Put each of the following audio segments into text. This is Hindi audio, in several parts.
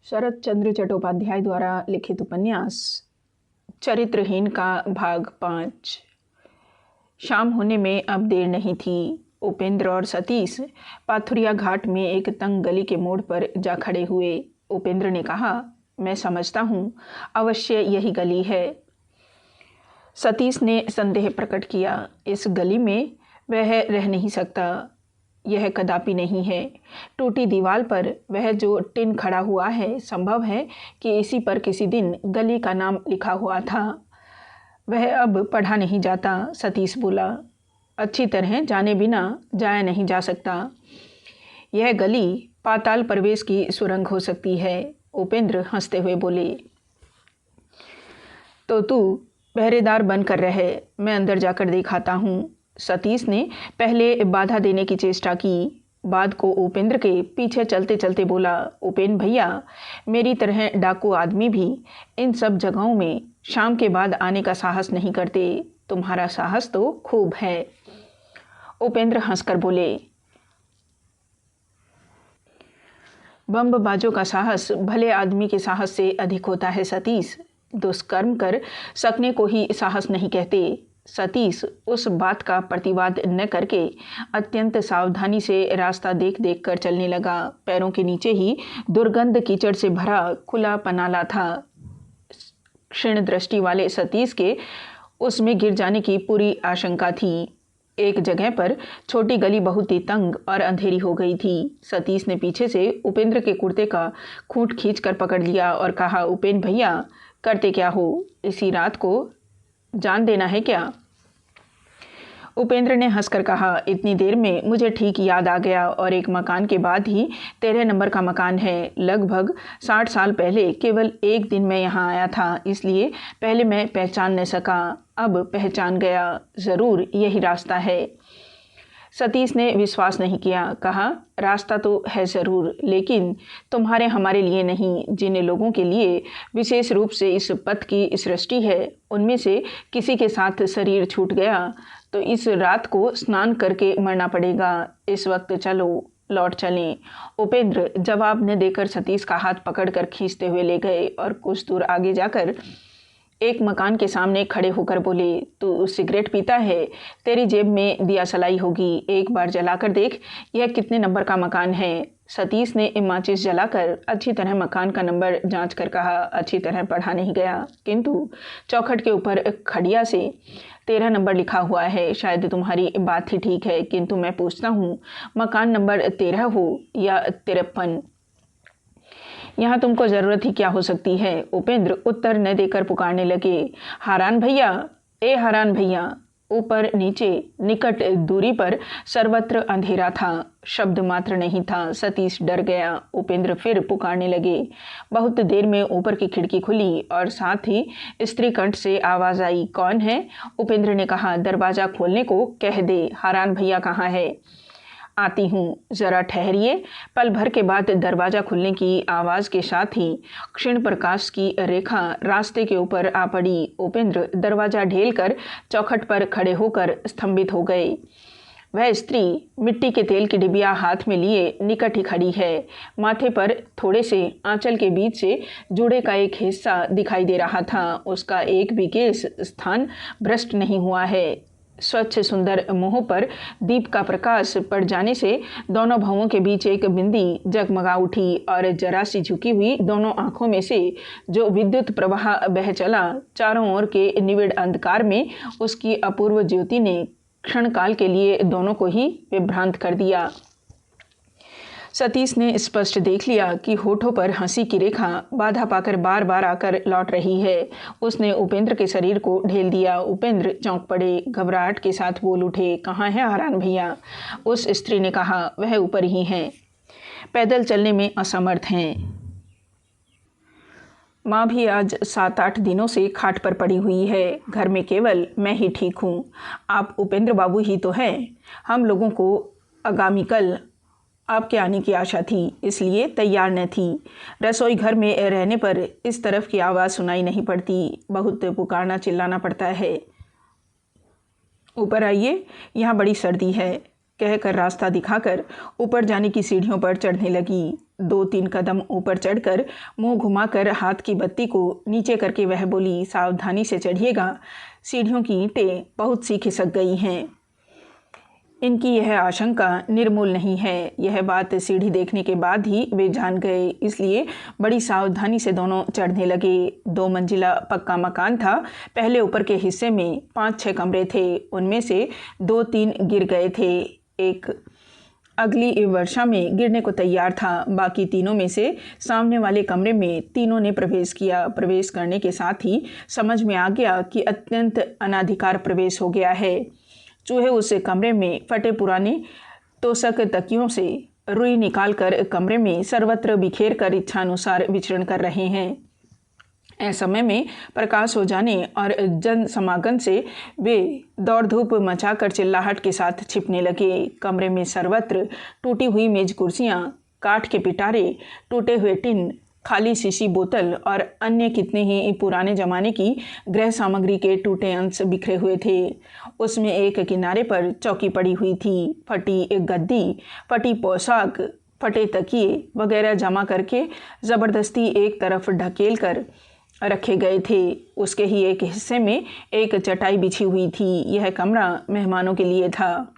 शरत चंद्र चट्टोपाध्याय द्वारा लिखित उपन्यास चरित्रहीन का भाग 5। शाम होने में अब देर नहीं थी। उपेंद्र और सतीश पाथुरिया घाट में एक तंग गली के मोड़ पर जा खड़े हुए। उपेंद्र ने कहा, मैं समझता हूँ, अवश्य यही गली है। सतीश ने संदेह प्रकट किया, इस गली में वह रह नहीं सकता। यह कदापि नहीं है। टूटी दीवार पर वह जो टिन खड़ा हुआ है, संभव है कि इसी पर किसी दिन गली का नाम लिखा हुआ था। वह अब पढ़ा नहीं जाता। सतीश बोला, अच्छी तरह जाने बिना जाया नहीं जा सकता। यह गली पाताल प्रवेश की सुरंग हो सकती है। उपेंद्र हंसते हुए बोले, तो तू पहरेदार बनकर रहे, मैं अंदर जाकर दिखाता हूँ। सतीश ने पहले बाधा देने की चेष्टा की, बाद को उपेंद्र के पीछे चलते चलते बोला, उपेंद्र भैया, मेरी तरह डाकू आदमी भी इन सब जगहों में शाम के बाद आने का साहस नहीं करते। तुम्हारा साहस तो खूब है। उपेंद्र हंसकर बोले, बमबाजों का साहस भले आदमी के साहस से अधिक होता है सतीश। दुष्कर्म कर सकने को ही साहस नहीं कहते। सतीश उस बात का प्रतिवाद न करके अत्यंत सावधानी से रास्ता देख देख कर चलने लगा। पैरों के नीचे ही दुर्गंध कीचड़ से भरा खुला पनाला था। क्षीण दृष्टि वाले सतीश के उसमें गिर जाने की पूरी आशंका थी। एक जगह पर छोटी गली बहुत ही तंग और अंधेरी हो गई थी। सतीश ने पीछे से उपेंद्र के कुर्ते का खूंट खींच कर पकड़ लिया और कहा, उपेंद्र भैया, करते क्या हो? इसी रात को जान देना है क्या? उपेंद्र ने हंसकर कहा, इतनी देर में मुझे ठीक याद आ गया, और एक मकान के बाद ही 13 नंबर का मकान है। लगभग 60 साल पहले केवल एक दिन मैं यहाँ आया था, इसलिए पहले मैं पहचान न सका, अब पहचान गया। ज़रूर यही रास्ता है। सतीश ने विश्वास नहीं किया। कहा, रास्ता तो है ज़रूर, लेकिन तुम्हारे हमारे लिए नहीं। जिन लोगों के लिए विशेष रूप से इस पथ की सृष्टि है, उनमें से किसी के साथ शरीर छूट गया तो इस रात को स्नान करके मरना पड़ेगा। इस वक्त चलो, लौट चलें। उपेंद्र जवाब न देकर सतीश का हाथ पकड़कर खींचते हुए ले गए और कुछ दूर आगे जाकर एक मकान के सामने खड़े होकर बोले, तू सिगरेट पीता है? तेरी जेब में दिया सलाई होगी, एक बार जलाकर देख, यह कितने नंबर का मकान है। सतीश ने माचिस जलाकर अच्छी तरह मकान का नंबर जांच कर कहा, अच्छी तरह पढ़ा नहीं गया, किंतु चौखट के ऊपर खड़िया से 13 नंबर लिखा हुआ है। शायद तुम्हारी बात ही ठीक है, किंतु मैं पूछता हूँ, मकान नंबर 13 हो या 53? यहाँ तुमको ज़रूरत ही क्या हो सकती है? उपेंद्र उत्तर न देकर पुकारने लगे, हारान भैया, ए हारान भैया। ऊपर नीचे निकट दूरी पर सर्वत्र अंधेरा था, शब्द मात्र नहीं था। सतीश डर गया। उपेंद्र फिर पुकारने लगे। बहुत देर में ऊपर की खिड़की खुली और साथ ही स्त्री कंठ से आवाज़ आई, कौन है? उपेंद्र ने कहा, दरवाज़ा खोलने को कह दे, हारान भैया कहाँ है? आती हूँ, ज़रा ठहरिए। पल भर के बाद दरवाज़ा खुलने की आवाज़ के साथ ही क्षीण प्रकाश की रेखा रास्ते के ऊपर आ पड़ी। उपेंद्र दरवाज़ा ढेल कर चौखट पर खड़े होकर स्तंभित हो गए। वह स्त्री मिट्टी के तेल की डिबिया हाथ में लिए निकट ही खड़ी है। माथे पर थोड़े से आंचल के बीच से जूड़े का एक हिस्सा दिखाई दे रहा था। उसका एक भी केश स्थान भ्रष्ट नहीं हुआ है। स्वच्छ सुंदर मुंह पर दीप का प्रकाश पड़ जाने से दोनों भवों के बीच एक बिंदी जगमगा उठी और जरा सी झुकी हुई दोनों आंखों में से जो विद्युत प्रवाह बह चला, चारों ओर के निविड़ अंधकार में उसकी अपूर्व ज्योति ने क्षण काल के लिए दोनों को ही विभ्रांत कर दिया। सतीश ने स्पष्ट देख लिया कि होठों पर हंसी की रेखा बाधा पाकर बार बार आकर लौट रही है। उसने उपेंद्र के शरीर को ढेल दिया। उपेंद्र चौंक पड़े, घबराहट के साथ बोल उठे, कहाँ है हारान भैया? उस स्त्री ने कहा, वह ऊपर ही हैं, पैदल चलने में असमर्थ हैं। माँ भी आज 7-8 दिनों से खाट पर पड़ी हुई है। घर में केवल मैं ही ठीक हूँ। आप उपेंद्र बाबू ही तो हैं। हम लोगों को आगामी कल आपके आने की आशा थी, इसलिए तैयार न थी। रसोई घर में रहने पर इस तरफ की आवाज़ सुनाई नहीं पड़ती, बहुत पुकारना चिल्लाना पड़ता है। ऊपर आइए, यहाँ बड़ी सर्दी है, कहकर रास्ता दिखाकर ऊपर जाने की सीढ़ियों पर चढ़ने लगी। 2-3 कदम ऊपर चढ़कर मुंह घुमाकर हाथ की बत्ती को नीचे करके वह बोली, सावधानी से चढ़िएगा, सीढ़ियों की ईंटें बहुत सी खिसक गई हैं। इनकी यह आशंका निर्मूल नहीं है। यह बात सीढ़ी देखने के बाद ही वे जान गए, इसलिए बड़ी सावधानी से दोनों चढ़ने लगे। 2 मंजिला पक्का मकान था। पहले ऊपर के हिस्से में 5-6 कमरे थे। उनमें से 2-3 गिर गए थे। एक अगली वर्षा में गिरने को तैयार था। बाकी तीनों में से सामने वाले कमरे में तीनों ने प्रवेश किया। प्रवेश करने के साथ ही समझ में आ गया कि अत्यंत अनाधिकार प्रवेश हो गया है। चूहे उस कमरे में फटे पुराने तोशक तकियों से रुई निकालकर कमरे में सर्वत्र बिखेर कर इच्छानुसार विचरण कर रहे हैं। ऐसमय में प्रकाश हो जाने और जन समागम से वे दौड़ धूप मचाकर चिल्लाहट के साथ छिपने लगे। कमरे में सर्वत्र टूटी हुई मेज कुर्सियां, काठ के पिटारे, टूटे हुए टिन, खाली शीशी बोतल और अन्य कितने ही पुराने ज़माने की गृह सामग्री के टूटे अंश बिखरे हुए थे। उसमें एक किनारे पर चौकी पड़ी हुई थी। फटी एक गद्दी, फटी पोशाक, फटे तकिए वगैरह जमा करके ज़बरदस्ती एक तरफ ढकेल कर रखे गए थे। उसके ही एक हिस्से में एक चटाई बिछी हुई थी। यह कमरा मेहमानों के लिए था।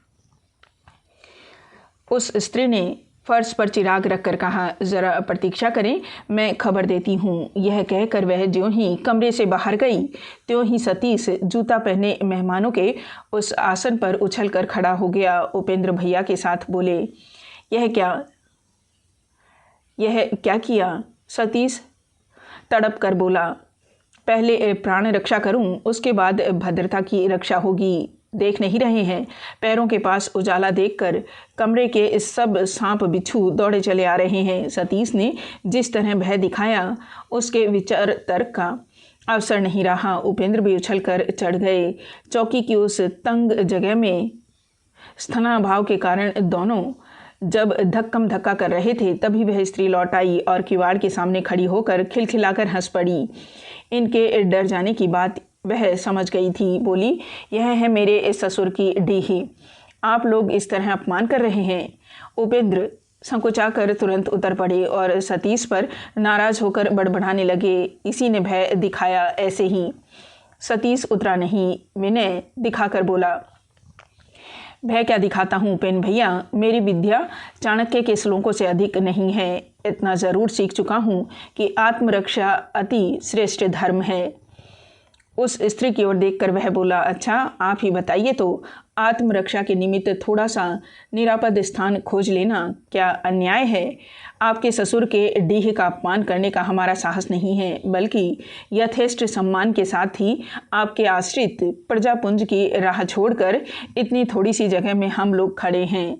उस स्त्री ने फर्श पर चिराग रखकर कहा, ज़रा प्रतीक्षा करें, मैं खबर देती हूँ। यह कहकर वह ज्यों ही कमरे से बाहर गई त्यों ही सतीश जूता पहने मेहमानों के उस आसन पर उछलकर खड़ा हो गया। उपेंद्र भैया के साथ बोले, यह क्या किया? सतीश तड़प कर बोला, पहले प्राण रक्षा करूं, उसके बाद भद्रता की रक्षा होगी। देख नहीं रहे हैं? पैरों के पास उजाला देखकर कमरे के सब सांप बिच्छू दौड़े चले आ रहे हैं। सतीश ने जिस तरह भय दिखाया, उसके विचार तर्क का अवसर नहीं रहा। उपेंद्र भी उछलकर चढ़ गए। चौकी की उस तंग जगह में स्थनाभाव के कारण दोनों जब धक्कम धक्का कर रहे थे, तभी वह स्त्री लौट आई और किवाड़ के सामने खड़ी होकर खिलखिलाकर हंस पड़ी। इनके डर जाने की बात वह समझ गई थी। बोली, यह है मेरे ससुर की डीही, आप लोग इस तरह अपमान कर रहे हैं। उपेंद्र संकोचाकर तुरंत उतर पड़े और सतीश पर नाराज होकर बड़बड़ाने लगे। इसी ने भय दिखाया ऐसे ही। सतीश उतरा नहीं, विनय दिखाकर बोला, भय क्या दिखाता हूँ उपेन भैया, मेरी विद्या चाणक्य के श्लोकों से अधिक नहीं है। इतना ज़रूर सीख चुका हूँ कि आत्मरक्षा अति श्रेष्ठ धर्म है। उस स्त्री की ओर देखकर वह बोला, अच्छा आप ही बताइए तो, आत्मरक्षा के निमित्त थोड़ा सा निरापद स्थान खोज लेना क्या अन्याय है? आपके ससुर के डीह का अपमान करने का हमारा साहस नहीं है, बल्कि यथेष्ट सम्मान के साथ ही आपके आश्रित प्रजापुंज की राह छोड़कर इतनी थोड़ी सी जगह में हम लोग खड़े हैं।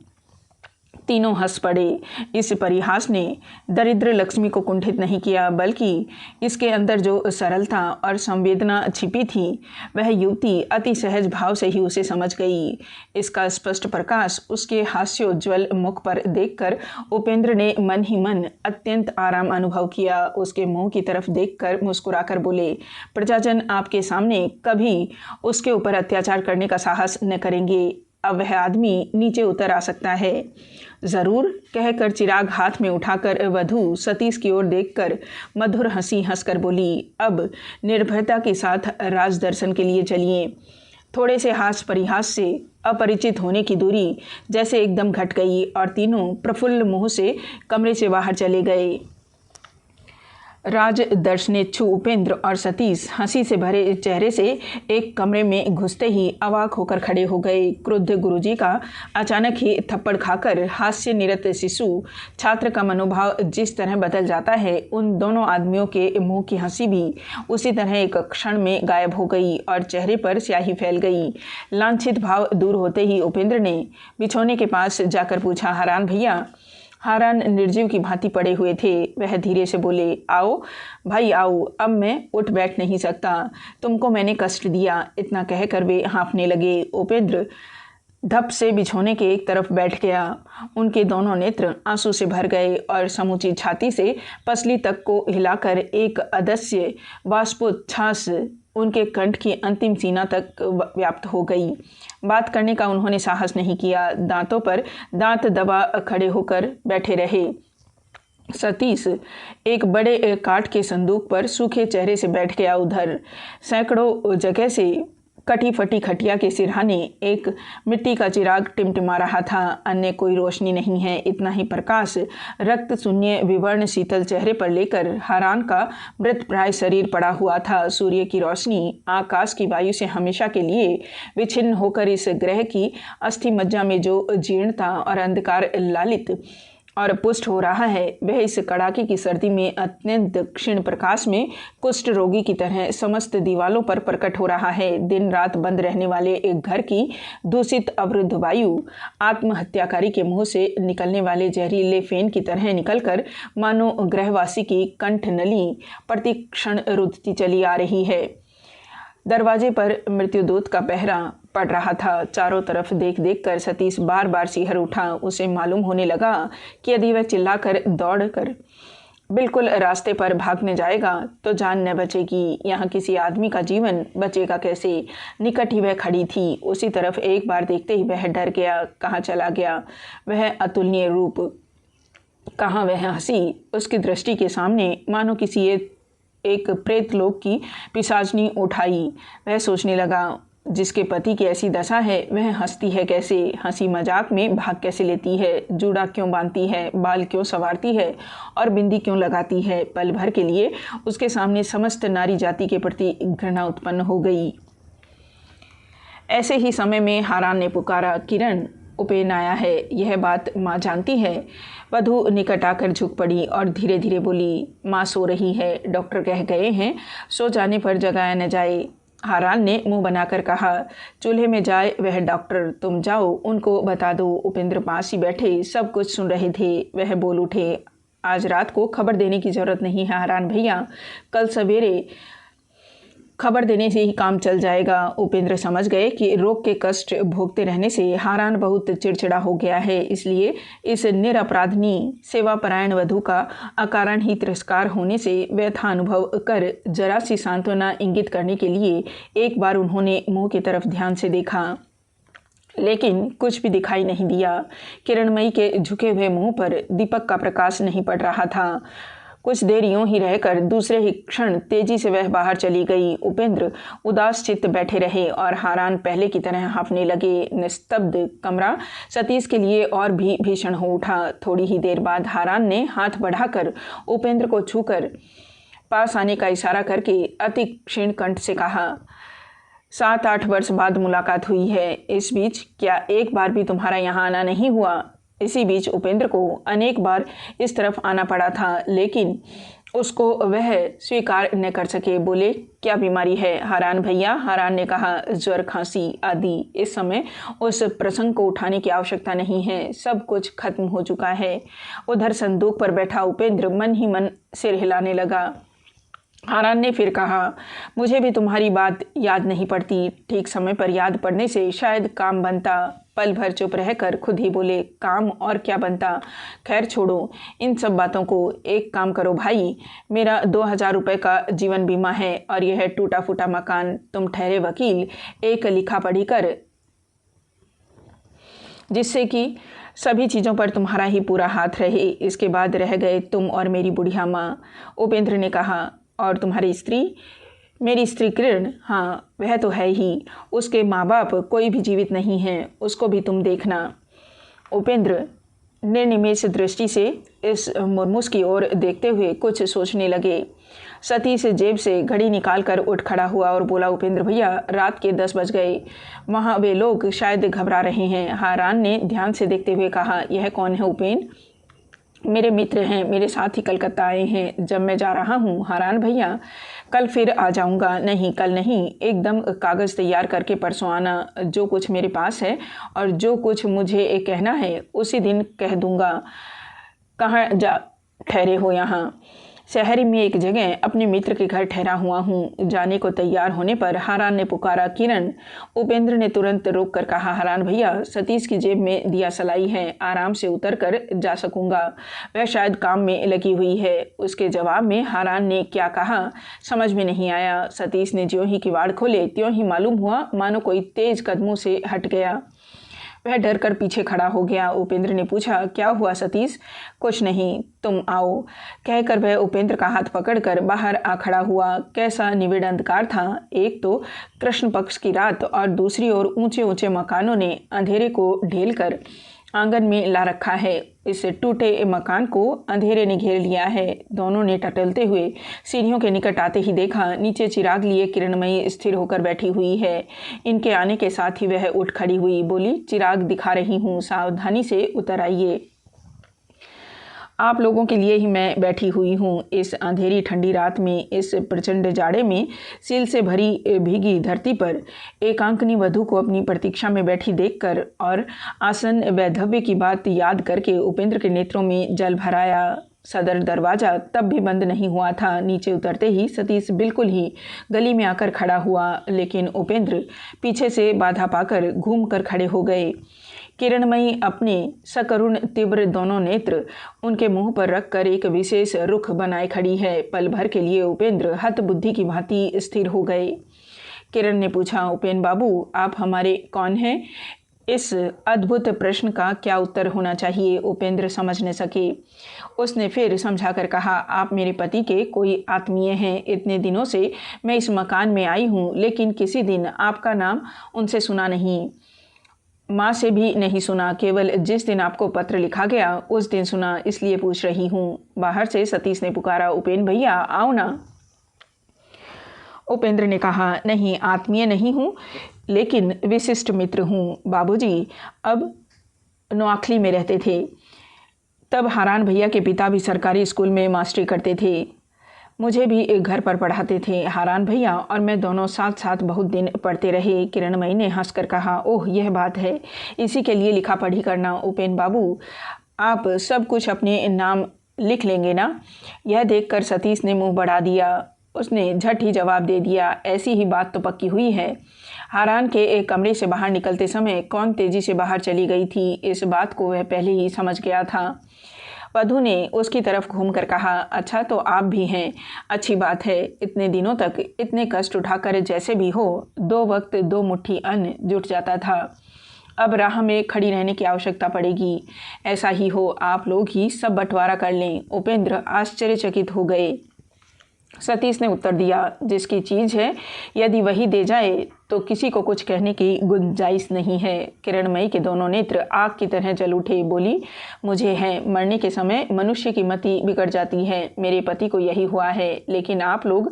तीनों हंस पड़े। इस परिहास ने दरिद्र लक्ष्मी को कुंठित नहीं किया, बल्कि इसके अंदर जो सरलता और संवेदना छिपी थी, वह युवती अति सहज भाव से ही उसे समझ गई। इसका स्पष्ट प्रकाश उसके हास्योज्वल मुख पर देखकर उपेंद्र ने मन ही मन अत्यंत आराम अनुभव किया। उसके मुंह की तरफ देखकर मुस्कुराकर बोले, प्रजाजन आपके सामने कभी उसके ऊपर अत्याचार करने का साहस न करेंगे। अब वह आदमी नीचे उतर आ सकता है। ज़रूर, कहकर चिराग हाथ में उठाकर वधू सतीश की ओर देखकर मधुर हंसी हंसकर बोली, अब निर्भयता के साथ राज दर्शन के लिए चलिए। थोड़े से हास परिहास से अपरिचित होने की दूरी जैसे एकदम घट गई और तीनों प्रफुल्ल मुंह से कमरे से बाहर चले गए। राज दर्शनेच्छु उपेंद्र और सतीश हंसी से भरे चेहरे से एक कमरे में घुसते ही अवाक होकर खड़े हो गए। क्रुद्ध गुरुजी का अचानक ही थप्पड़ खाकर हास्य निरत शिशु छात्र का मनोभाव जिस तरह बदल जाता है, उन दोनों आदमियों के मुंह की हंसी भी उसी तरह एक क्षण में गायब हो गई और चेहरे पर स्याही फैल गई। लांछित भाव दूर होते ही उपेंद्र ने बिछौने के पास जाकर पूछा, हारान भैया? हारान निर्जीव की भांति पड़े हुए थे। वह धीरे से बोले, आओ भाई आओ, अब मैं उठ बैठ नहीं सकता, तुमको मैंने कष्ट दिया। इतना कहकर वे हाँफने लगे। उपेंद्र धप से बिछौने के एक तरफ बैठ गया। उनके दोनों नेत्र आंसू से भर गए और समूची छाती से पसली तक को हिलाकर एक अदस्य बाष्पोच्छ्वास उनके कंठ की अंतिम सीमा तक व्याप्त हो गई। बात करने का उन्होंने साहस नहीं किया। दांतों पर दांत दबा खड़े होकर बैठे रहे। सतीश एक बड़े काठ के संदूक पर सूखे चेहरे से बैठ गया। उधर सैकड़ों जगह से कटी फटी खटिया के सिरहाने एक मिट्टी का चिराग टिमटिमा रहा था। अन्य कोई रोशनी नहीं है। इतना ही प्रकाश रक्त शून्य विवर्ण शीतल चेहरे पर लेकर हारान का मृत प्राय शरीर पड़ा हुआ था। सूर्य की रोशनी आकाश की वायु से हमेशा के लिए विच्छिन्न होकर इस ग्रह की अस्थि मज्जा में जो जीर्णता और अंधकार लालित और पुष्ट हो रहा है, वह इस कड़ाके की सर्दी में अत्यंत क्षीण प्रकाश में कुष्ठ रोगी की तरह समस्त दीवालों पर प्रकट हो रहा है। दिन रात बंद रहने वाले एक घर की दूषित अवरुद्ध वायु आत्महत्याकारी के मुंह से निकलने वाले जहरीले फेन की तरह निकलकर मानो ग्रहवासी की कंठनली प्रतिक्षण रुदती चली आ रही है। दरवाजे पर मृत्युदूत का पहरा पड़ रहा था। चारों तरफ देख देख कर सतीश बार बार सिहर उठा। उसे मालूम होने लगा कि यदि वह चिल्लाकर दौड़कर बिल्कुल रास्ते पर भागने जाएगा तो जान न बचेगी। यहाँ किसी आदमी का जीवन बचेगा कैसे? निकट ही वह खड़ी थी। उसी तरफ एक बार देखते ही वह डर गया। कहाँ चला गया वह अतुलनीय रूप? कहाँ वह हंसी? उसकी दृष्टि के सामने मानो किसी एक प्रेत लोक की पिशाचनी उठाई। वह सोचने लगा, जिसके पति की ऐसी दशा है वह हंसती है कैसे? हंसी मजाक में भाग कैसे लेती है? जूड़ा क्यों बांधती है? बाल क्यों संवारती है? और बिंदी क्यों लगाती है? पल भर के लिए उसके सामने समस्त नारी जाति के प्रति घृणा उत्पन्न हो गई। ऐसे ही समय में हारान ने पुकारा, किरण, उपेन आया है। यह बात माँ जानती है। वधू निकट आकर झुक पड़ी और धीरे धीरे बोली, माँ सो रही है, डॉक्टर कह गए हैं सो जाने पर जगाया न जाए। हारान ने मुंह बनाकर कहा, चूल्हे में जाए वह डॉक्टर, तुम जाओ उनको बता दो। उपेंद्र पास ही बैठे सब कुछ सुन रहे थे। वह बोल उठे, आज रात को खबर देने की जरूरत नहीं है हारान भैया, कल सवेरे खबर देने से ही काम चल जाएगा। उपेंद्र समझ गए कि रोग के कष्ट भोगते रहने से हारान बहुत चिड़चिड़ा हो गया है, इसलिए इस निरपराधनी सेवापरायण वधू का अकारण ही तिरस्कार होने से व्यथा अनुभव कर जरा सी सांत्वना इंगित करने के लिए एक बार उन्होंने मुंह की तरफ ध्यान से देखा, लेकिन कुछ भी दिखाई नहीं दिया। किरणमयी के झुके हुए मुंह पर दीपक का प्रकाश नहीं पड़ रहा था। कुछ देर यूं ही रहकर दूसरे ही क्षण तेजी से वह बाहर चली गई। उपेंद्र उदास चित्त बैठे रहे और हारान पहले की तरह हाँफने लगे। निस्तब्ध कमरा सतीश के लिए और भी भीषण हो उठा। थोड़ी ही देर बाद हारान ने हाथ बढ़ाकर उपेंद्र को छूकर पास आने का इशारा करके अति क्षीण कंठ से कहा, 7-8 वर्ष बाद मुलाकात हुई है, इस बीच क्या एक बार भी तुम्हारा यहाँ आना नहीं हुआ? इसी बीच उपेंद्र को अनेक बार इस तरफ आना पड़ा था, लेकिन उसको वह स्वीकार न कर सके। बोले, क्या बीमारी है हारान भैया? हारान ने कहा, ज्वर, खांसी आदि। इस समय उस प्रसंग को उठाने की आवश्यकता नहीं है, सब कुछ खत्म हो चुका है। उधर संदूक पर बैठा उपेंद्र मन ही मन सिर हिलाने लगा। हारान ने फिर कहा, मुझे भी तुम्हारी बात याद नहीं पड़ती। ठीक समय पर याद पड़ने से शायद काम बनता। पल भर चुप रहकर खुद ही बोले, काम और क्या बनता? खैर छोड़ो इन सब बातों को। एक काम करो भाई, मेरा 2000 रुपये का जीवन बीमा है और यह टूटा फूटा मकान। तुम ठहरे वकील, एक लिखा पढ़ी कर, जिससे कि सभी चीज़ों पर तुम्हारा ही पूरा हाथ रहे। इसके बाद रह गए तुम और मेरी बुढ़िया माँ। उपेंद्र ने कहा, और तुम्हारी स्त्री? मेरी स्त्री किरण? हाँ, वह तो है ही। उसके माँ बाप कोई भी जीवित नहीं हैं, उसको भी तुम देखना। उपेंद्र निर्निमेष दृष्टि से इस मुर्मुस की ओर देखते हुए कुछ सोचने लगे। सतीश जेब से घड़ी निकाल कर उठ खड़ा हुआ और बोला, उपेंद्र भैया, रात के 10 बज गए, वहाँ वे लोग शायद घबरा रहे हैं। हारान ने ध्यान से देखते हुए कहा, यह कौन है उपेन? मेरे मित्र हैं, मेरे साथ ही कलकत्ता आए हैं। जब मैं जा रहा हूँ हारान भैया, कल फिर आ जाऊँगा। नहीं, कल नहीं, एकदम कागज़ तैयार करके परसों आना। जो कुछ मेरे पास है और जो कुछ मुझे कहना है उसी दिन कह दूँगा। कहाँ जा ठहरे हो? यहाँ शहर में एक जगह अपने मित्र के घर ठहरा हुआ हूँ। जाने को तैयार होने पर हारान ने पुकारा, किरण। उपेंद्र ने तुरंत रोक कर कहा, हारान भैया, सतीश की जेब में दिया सलाई है, आराम से उतर कर जा सकूँगा, वह शायद काम में लगी हुई है। उसके जवाब में हारान ने क्या कहा समझ में नहीं आया। सतीश ने ज्यों ही किवाड़ खोले त्यों ही मालूम हुआ मानो कोई तेज कदमों से हट गया। वह डर कर पीछे खड़ा हो गया। उपेंद्र ने पूछा, क्या हुआ सतीश? कुछ नहीं, तुम आओ, कहकर वह उपेंद्र का हाथ पकड़कर बाहर आ खड़ा हुआ। कैसा निविड़ अंधकार था! एक तो कृष्ण पक्ष की रात और दूसरी ओर ऊंचे ऊंचे मकानों ने अंधेरे को ढेल कर आंगन में ला रखा है। इस टूटे मकान को अंधेरे ने घेर लिया है। दोनों ने टटोलते हुए सीढ़ियों के निकट आते ही देखा, नीचे चिराग लिए किरणमयी स्थिर होकर बैठी हुई है। इनके आने के साथ ही वह उठ खड़ी हुई, बोली, चिराग दिखा रही हूँ, सावधानी से उतर आइए। आप लोगों के लिए ही मैं बैठी हुई हूँ। इस अंधेरी ठंडी रात में, इस प्रचंड जाड़े में, सील से भरी भीगी धरती पर एकांकनी वधू को अपनी प्रतीक्षा में बैठी देखकर और आसन वैधव्य की बात याद करके उपेंद्र के नेत्रों में जल भर आया। सदर दरवाजा तब भी बंद नहीं हुआ था। नीचे उतरते ही सतीश बिल्कुल ही गली में आकर खड़ा हुआ, लेकिन उपेंद्र पीछे से बाधा पाकर घूम कर खड़े हो गए। किरणमयी अपने सकरुण तीव्र दोनों नेत्र उनके मुंह पर रखकर एक विशेष रुख बनाए खड़ी है। पल भर के लिए उपेंद्र हतबुद्धि की भांति स्थिर हो गए। किरण ने पूछा, उपेन बाबू, आप हमारे कौन हैं? इस अद्भुत प्रश्न का क्या उत्तर होना चाहिए उपेंद्र समझ न सके। उसने फिर समझाकर कहा, आप मेरे पति के कोई आत्मीय हैं। इतने दिनों से मैं इस मकान में आई हूँ, लेकिन किसी दिन आपका नाम उनसे सुना नहीं, माँ से भी नहीं सुना। केवल जिस दिन आपको पत्र लिखा गया उस दिन सुना, इसलिए पूछ रही हूँ। बाहर से सतीश ने पुकारा, उपेन भैया आओ ना। उपेंद्र ने कहा, नहीं, आत्मीय नहीं हूँ, लेकिन विशिष्ट मित्र हूँ। बाबूजी अब नोआखली में रहते थे। तब हारान भैया के पिता भी सरकारी स्कूल में मास्टरी करते थे। मुझे भी एक घर पर पढ़ाते थे। हारान भैया और मैं दोनों साथ साथ बहुत दिन पढ़ते रहे। किरणमयी ने हंसकर कहा, ओह, यह बात है, इसी के लिए लिखा पढ़ी करना। उपेन बाबू, आप सब कुछ अपने नाम लिख लेंगे ना? यह देखकर सतीश ने मुंह बढ़ा दिया। उसने झट ही जवाब दे दिया, ऐसी ही बात तो पक्की हुई है। हारान के एक कमरे से बाहर निकलते समय कौन तेजी से बाहर चली गई थी, इस बात को वह पहले ही समझ गया था। वधू ने उसकी तरफ घूमकर कहा, अच्छा तो आप भी हैं, अच्छी बात है। इतने दिनों तक इतने कष्ट उठाकर जैसे भी हो 2 वक्त 2 मुट्ठी अन्न जुट जाता था। अब राह में खड़ी रहने की आवश्यकता पड़ेगी। ऐसा ही हो, आप लोग ही सब बंटवारा कर लें। उपेंद्र आश्चर्यचकित हो गए। सतीश ने उत्तर दिया, जिसकी चीज़ है यदि वही दे जाए तो किसी को कुछ कहने की गुंजाइश नहीं है। किरणमयी के दोनों नेत्र आग की तरह जल उठे। बोली, मुझे है, मरने के समय मनुष्य की मति बिगड़ जाती है। मेरे पति को यही हुआ है, लेकिन आप लोग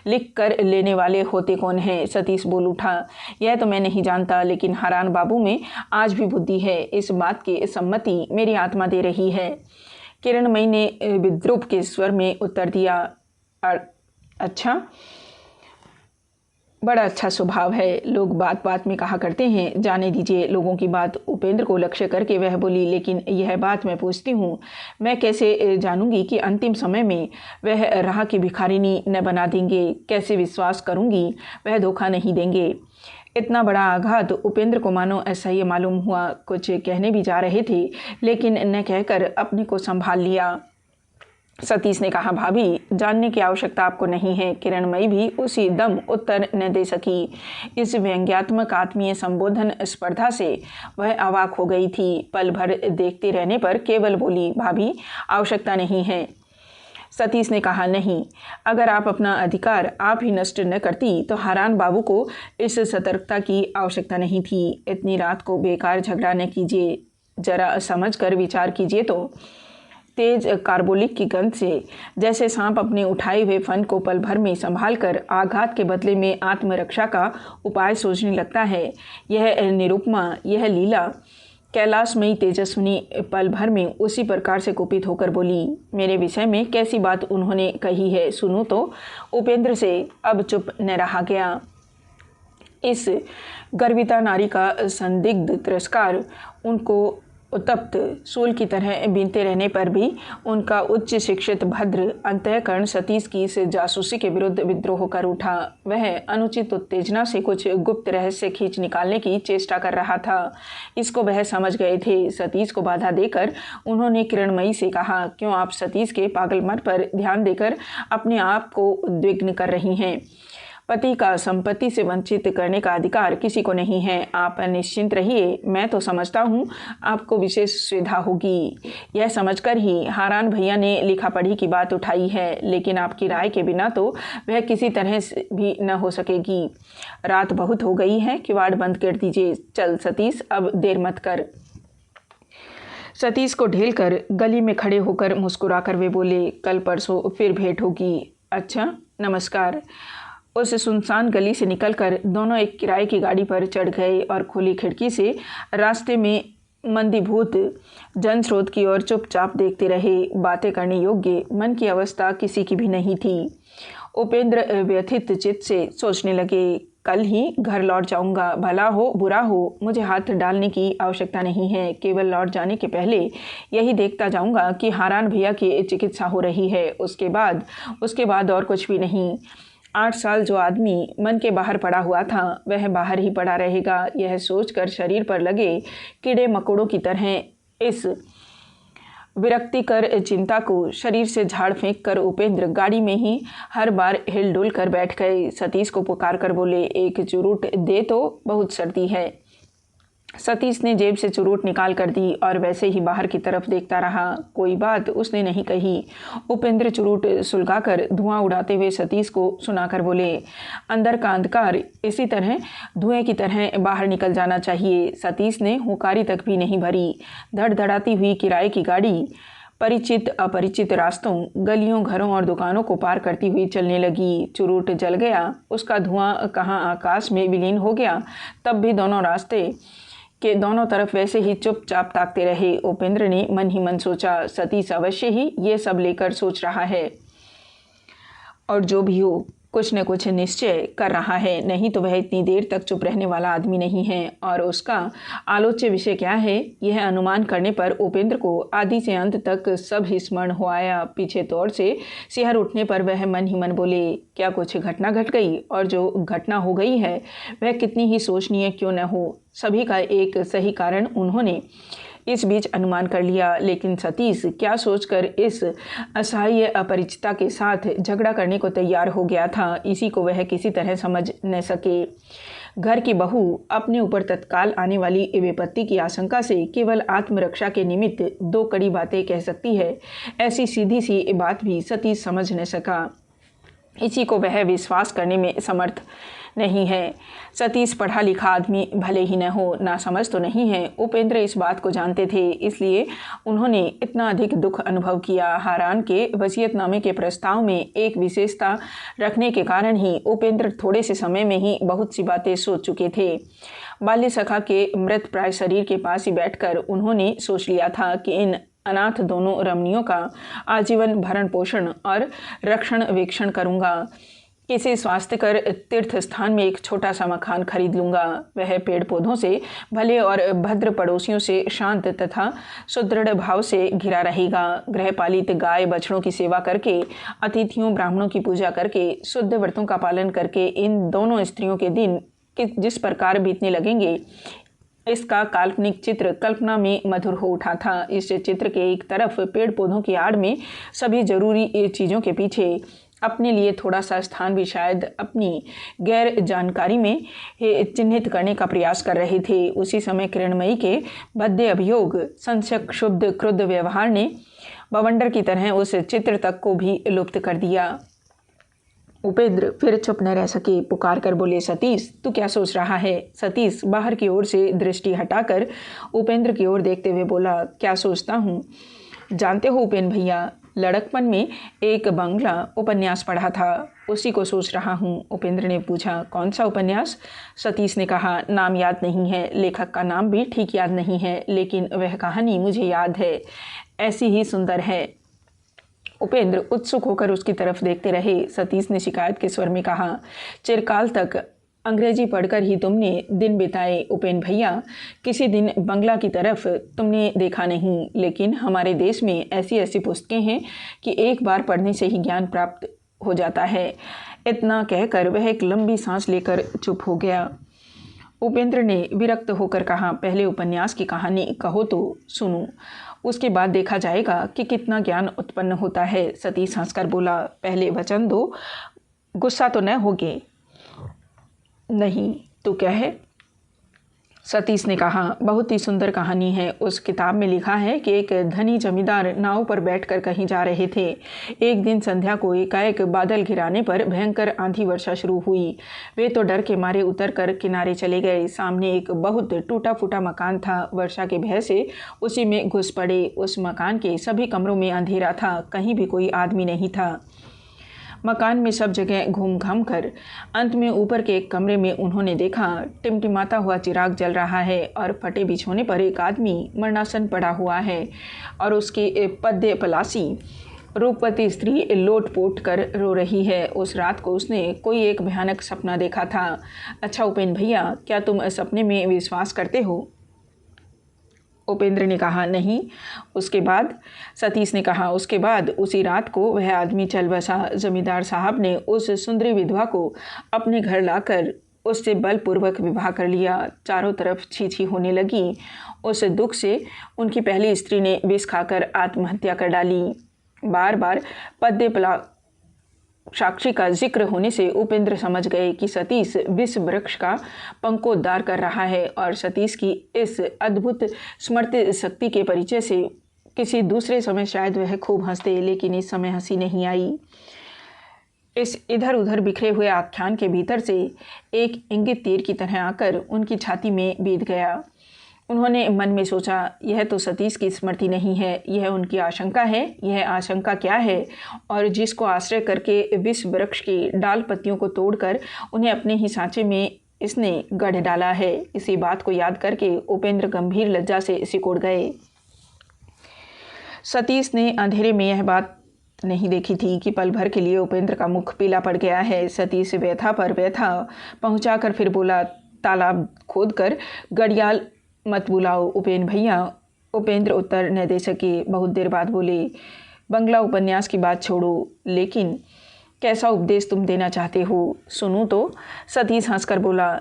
लिख कर लेने वाले होते कौन हैं? सतीश बोल उठा, यह तो मैं नहीं जानता, लेकिन हारान बाबू में आज भी बुद्धि है। इस बात की सम्मति मेरी आत्मा दे रही है। किरणमयी ने विद्रूप के स्वर में उत्तर दिया, अच्छा, बड़ा अच्छा स्वभाव है। लोग बात बात में कहा करते हैं, जाने दीजिए लोगों की बात। उपेंद्र को लक्ष्य करके वह बोली, लेकिन यह बात मैं पूछती हूँ, मैं कैसे जानूंगी कि अंतिम समय में वह राह की भिखारिनी न बना देंगे? कैसे विश्वास करूँगी वह धोखा नहीं देंगे? इतना बड़ा आघात उपेंद्र को मानो असह्य मालूम हुआ। कुछ कहने भी जा रहे थे, लेकिन न कहकर अपने को संभाल लिया। सतीश ने कहा, भाभी, जानने की आवश्यकता आपको नहीं है। किरणमयी भी उसी दम उत्तर न दे सकी। इस व्यंग्यात्मक आत्मीय संबोधन स्पर्धा से वह अवाक हो गई थी। पल भर देखते रहने पर केवल बोली, भाभी, आवश्यकता नहीं है। सतीश ने कहा, नहीं, अगर आप अपना अधिकार आप ही नष्ट न करती तो हारान बाबू को इस सतर्कता की आवश्यकता नहीं थी। इतनी रात को बेकार झगड़ा न कीजिए, जरा समझ कर विचार कीजिए तो। तेज कार्बोलिक की गंध से जैसे सांप अपने उठाए हुए फन को पल भर में संभाल कर आघात के बदले में आत्मरक्षा का उपाय सोचने लगता है, यह निरुपमा, यह लीला कैलाशमयी तेजस्विनी पल भर में उसी प्रकार से कुपित होकर बोली, मेरे विषय में कैसी बात उन्होंने कही है, सुनो तो। उपेंद्र से अब चुप न रहा गया। इस गर्विता नारी का संदिग्ध तिरस्कार उनको उत्तप्त सूल की तरह बीनते रहने पर भी उनका उच्च शिक्षित भद्र अंतःकरण सतीश की इस जासूसी के विरुद्ध विद्रोह कर उठा। वह अनुचित उत्तेजना से कुछ गुप्त रहस्य खींच निकालने की चेष्टा कर रहा था। इसको वह समझ गए थे। सतीश को बाधा देकर उन्होंने किरणमयी से कहा, क्यों आप सतीश के पागलपन पर ध्यान देकर अपने आप को उद्विग्न कर रही हैं? पति का संपत्ति से वंचित करने का अधिकार किसी को नहीं है। आप निश्चिंत रहिए, मैं तो समझता हूँ आपको विशेष सुविधा होगी। यह समझकर ही हारान भैया ने लिखा पढ़ी की बात उठाई है, लेकिन आपकी राय के बिना तो वह किसी तरह से भी न हो सकेगी। रात बहुत हो गई है, किवाड़ बंद कर दीजिए। चल सतीश, अब देर मत कर। सतीश को ढेलकर गली में खड़े होकर मुस्कुराकर वे बोले, कल परसों फिर भेंट होगी। अच्छा, नमस्कार। उस सुनसान गली से निकलकर दोनों एक किराए की गाड़ी पर चढ़ गए और खुली खिड़की से रास्ते में मंदीभूत जनस्रोत की ओर चुपचाप देखते रहे। बातें करने योग्य मन की अवस्था किसी की भी नहीं थी। उपेंद्र व्यथित चित्त से सोचने लगे, कल ही घर लौट जाऊंगा, भला हो बुरा हो मुझे हाथ डालने की आवश्यकता नहीं है। केवल लौट जाने के पहले यही देखता जाऊंगा कि हारान भैया की चिकित्सा हो रही है। उसके बाद और कुछ भी नहीं। 8 साल जो आदमी मन के बाहर पड़ा हुआ था वह बाहर ही पड़ा रहेगा। यह सोचकर शरीर पर लगे कीड़े मकोड़ों की तरह इस विरक्तिकर चिंता को शरीर से झाड़ फेंक कर उपेंद्र गाड़ी में ही हर बार हिलडुल कर बैठ गए। सतीश को पुकार कर बोले, एक चुरूट दे तो, बहुत सर्दी है। सतीश ने जेब से चुरूट निकाल कर दी और वैसे ही बाहर की तरफ देखता रहा। कोई बात उसने नहीं कही। उपेंद्र चुरूट सुलगाकर धुआं उड़ाते हुए सतीश को सुनाकर बोले, अंदर का अंधकार इसी तरह धुएं की तरह बाहर निकल जाना चाहिए। सतीश ने हुंकारी तक भी नहीं भरी। धड़धड़ाती हुई किराए की गाड़ी परिचित अपरिचित रास्तों, गलियों, घरों और दुकानों को पार करती हुई चलने लगी। चुरूट जल गया, उसका धुआं कहाँ आकाश में विलीन हो गया। तब भी दोनों रास्ते के दोनों तरफ वैसे ही चुपचाप ताकते रहे। उपेंद्र ने मन ही मन सोचा, सतीश अवश्य ही ये सब लेकर सोच रहा है और जो भी हो कुछ न कुछ निश्चय कर रहा है, नहीं तो वह इतनी देर तक चुप रहने वाला आदमी नहीं है। और उसका आलोच्य विषय क्या है, यह अनुमान करने पर उपेंद्र को आदि से अंत तक सब ही स्मरण हो आया। पीछे तौर से सिहर उठने पर वह मन ही मन बोले, क्या कुछ घटना घट गई, और जो घटना हो गई है वह कितनी ही सोचनीय क्यों न हो। सभी का एक सही कारण उन्होंने इस बीच अनुमान कर लिया, लेकिन सतीश क्या सोचकर इस असहाय अपरिचिता के साथ झगड़ा करने को तैयार हो गया था, इसी को वह किसी तरह समझ न सके। घर की बहू अपने ऊपर तत्काल आने वाली विपत्ति की आशंका से केवल आत्मरक्षा के निमित्त 2 कड़ी बातें कह सकती है, ऐसी सीधी सी बात भी सतीश समझ न सका। इसी को वह विश्वास करने में समर्थ नहीं है। सतीश पढ़ा लिखा आदमी भले ही न हो, ना समझ तो नहीं है। उपेंद्र इस बात को जानते थे, इसलिए उन्होंने इतना अधिक दुख अनुभव किया। हारान के वसीयतनामे के प्रस्ताव में एक विशेषता रखने के कारण ही उपेंद्र थोड़े से समय में ही बहुत सी बातें सोच चुके थे। बाल्य सखा के मृत प्राय शरीर के पास ही बैठकर उन्होंने सोच लिया था कि इन अनाथ दोनों रमणियों का आजीवन भरण पोषण और रक्षण वेक्षण करूँगा। किसी स्वास्थ्यकर तीर्थ स्थान में एक छोटा सा मकान खरीद लूँगा। वह पेड़ पौधों से भले और भद्र पड़ोसियों से शांत तथा सुदृढ़ भाव से घिरा रहेगा। गृहपालित गाय बछड़ों की सेवा करके, अतिथियों ब्राह्मणों की पूजा करके, शुद्ध व्रतों का पालन करके इन दोनों स्त्रियों के दिन जिस प्रकार बीतने लगेंगे, इसका काल्पनिक चित्र कल्पना में मधुर हो उठा था। इस चित्र के एक तरफ पेड़ पौधों की आड़ में सभी जरूरी चीज़ों के पीछे अपने लिए थोड़ा सा स्थान भी शायद अपनी गैर जानकारी में चिन्हित करने का प्रयास कर रहे थे। उसी समय किरणमयी के भद्दे अभियोग, संशय, क्षुब्ध क्रुद्ध व्यवहार ने बवंडर की तरह उस चित्र तक को भी लुप्त कर दिया। उपेंद्र फिर चुप न रह सके, पुकार कर बोले, सतीश तू क्या सोच रहा है। सतीश बाहर की ओर से दृष्टि हटाकर उपेंद्र की ओर देखते हुए बोला, क्या सोचता हूँ, जानते हो उपेंद्र भैया, लड़कपन में एक बंगला उपन्यास पढ़ा था, उसी को सोच रहा हूँ। उपेंद्र ने पूछा, कौन सा उपन्यास। सतीश ने कहा, नाम याद नहीं है, लेखक का नाम भी ठीक याद नहीं है, लेकिन वह कहानी मुझे याद है, ऐसी ही सुंदर है। उपेंद्र उत्सुक होकर उसकी तरफ देखते रहे। सतीश ने शिकायत के स्वर में कहा, चिरकाल तक अंग्रेजी पढ़कर ही तुमने दिन बिताए उपेंद्र भैया, किसी दिन बंगला की तरफ तुमने देखा नहीं। लेकिन हमारे देश में ऐसी ऐसी पुस्तकें हैं कि एक बार पढ़ने से ही ज्ञान प्राप्त हो जाता है। इतना कहकर वह एक लंबी सांस लेकर चुप हो गया। उपेंद्र ने विरक्त होकर कहा, पहले उपन्यास की कहानी कहो तो सुनूं, उसके बाद देखा जाएगा कि कितना ज्ञान उत्पन्न होता है। सतीश हंसकर बोला, पहले वचन दो, गुस्सा तो न होगे। नहीं, तो क्या है? सतीश ने कहा, बहुत ही सुंदर कहानी है। उस किताब में लिखा है कि एक धनी जमींदार नाव पर बैठकर कहीं जा रहे थे। एक दिन संध्या को एकाएक बादल घिराने पर भयंकर आंधी वर्षा शुरू हुई। वे तो डर के मारे उतर कर किनारे चले गए। सामने एक बहुत टूटा फूटा मकान था। वर्षा के भय से उसी में घुस पड़े। उस मकान के सभी कमरों में अंधेरा था, कहीं भी कोई आदमी नहीं था। मकान में सब जगह घूम घाम कर अंत में ऊपर के एक कमरे में उन्होंने देखा, टिमटिमाता हुआ चिराग जल रहा है और फटे बिछोने पर एक आदमी मरणासन पड़ा हुआ है और उसकी पद्य पलासी रूपवती स्त्री लोट-पोट कर रो रही है। उस रात को उसने कोई एक भयानक सपना देखा था। अच्छा उपेंद्र भैया, क्या तुम सपने में विश्वास करते हो? उपेंद्र ने कहा, नहीं। उसके बाद? सतीश ने कहा, उसके बाद उसी रात को वह आदमी चल बसा। जमींदार साहब ने उस सुंदरी विधवा को अपने घर लाकर उससे बलपूर्वक विवाह कर लिया। चारों तरफ छी-छी होने लगी। उस दुख से उनकी पहली स्त्री ने विष खाकर आत्महत्या कर डाली। बार बार पद्य साक्षी का जिक्र होने से उपेंद्र समझ गए कि सतीश विष वृक्ष का पंखोद्धार कर रहा है और सतीश की इस अद्भुत स्मृति शक्ति के परिचय से किसी दूसरे समय शायद वह खूब हंसते, लेकिन इस समय हंसी नहीं आई। इस इधर उधर बिखरे हुए आख्यान के भीतर से एक इंगित तीर की तरह आकर उनकी छाती में बीत गया। उन्होंने मन में सोचा, यह तो सतीश की स्मृति नहीं है, यह उनकी आशंका है। यह आशंका क्या है? और जिसको आश्रय करके विष वृक्ष की डाल पत्तियों को तोड़कर उन्हें अपने ही सांचे में इसने गढ़ डाला है। इसी बात को याद करके उपेंद्र गंभीर लज्जा से सिकोड़ गए। सतीश ने अंधेरे में यह बात नहीं देखी थी कि पल भर के लिए उपेंद्र का मुख पीला पड़ गया है। सतीश व्यथा पर व्यथा पहुँचाकर फिर बोला, तालाब खोद कर गड़ियाल मत बुलाओ उपेंद्र भैया। उपेंद्र उत्तर न दे सके। बहुत देर बाद बोले, बंगला उपन्यास की बात छोड़ो, लेकिन कैसा उपदेश तुम देना चाहते हो? सुनूं तो? सतीश हंसकर बोला,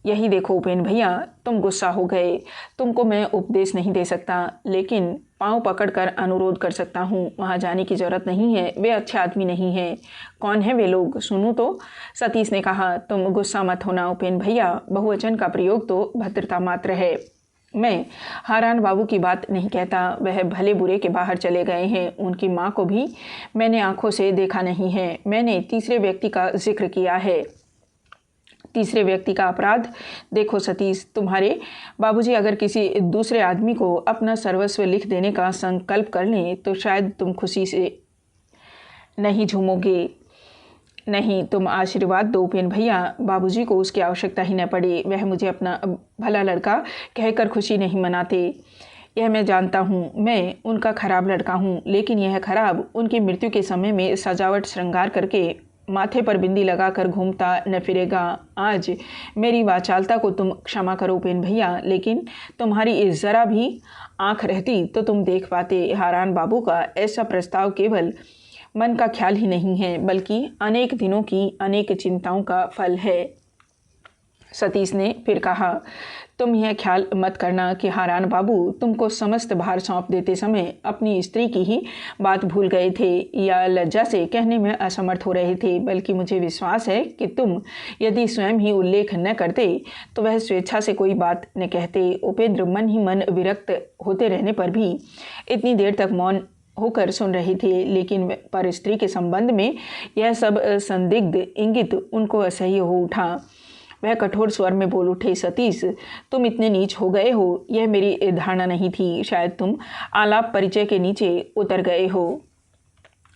यही देखो उपेंद्र भैया, तुम गुस्सा हो गए। तुमको मैं उपदेश नहीं दे सकता, लेकिन पाँव पकड़कर अनुरोध कर सकता हूँ। वहाँ जाने की जरूरत नहीं है, वे अच्छे आदमी नहीं हैं। कौन है वे लोग? सुनूं तो? सतीश ने कहा, तुम गुस्सा मत होना उपेंद्र भैया, बहुवचन का प्रयोग तो भद्रता मात्र है। मैं हारान बाबू की बात नहीं कहता, वह भले बुरे के बाहर चले गए हैं। उनकी माँ को भी मैंने आंखों से देखा नहीं है। मैंने तीसरे व्यक्ति का जिक्र किया है। तीसरे व्यक्ति का अपराध? देखो सतीश, तुम्हारे बाबूजी अगर किसी दूसरे आदमी को अपना सर्वस्व लिख देने का संकल्प कर लें तो शायद तुम खुशी से नहीं झूमोगे। नहीं, तुम आशीर्वाद दो उपेंद्र भैया, बाबूजी को उसकी आवश्यकता ही न पड़े। वह मुझे अपना भला लड़का कहकर खुशी नहीं मनाते। यह मैं जानता हूँ, मैं उनका खराब लड़का हूँ, लेकिन यह खराब उनकी मृत्यु के समय में सजावट श्रृंगार करके माथे पर बिंदी लगाकर घूमता न फिरेगा। आज मेरी वाचालता को तुम क्षमा करो उपेंद्र भैया, लेकिन तुम्हारी ज़रा भी आँख रहती तो तुम देख पाते हारान बाबू का ऐसा प्रस्ताव केवल मन का ख्याल ही नहीं है, बल्कि अनेक दिनों की अनेक चिंताओं का फल है। सतीश ने फिर कहा, तुम यह ख्याल मत करना कि हारान बाबू तुमको समस्त भार सौंप देते समय अपनी स्त्री की ही बात भूल गए थे या लज्जा से कहने में असमर्थ हो रहे थे, बल्कि मुझे विश्वास है कि तुम यदि स्वयं ही उल्लेख न करते तो वह स्वेच्छा से कोई बात न कहते। उपेंद्र मन ही मन विरक्त होते रहने पर भी इतनी देर तक मौन होकर सुन रहे थे, लेकिन पर स्त्री के संबंध में यह सब संदिग्ध इंगित उनको असह्य हो उठा। वह कठोर स्वर में बोल उठे, सतीश, तुम इतने नीच हो गए हो, यह मेरी धारणा नहीं थी। शायद तुम आलाप परिचय के नीचे उतर गए हो।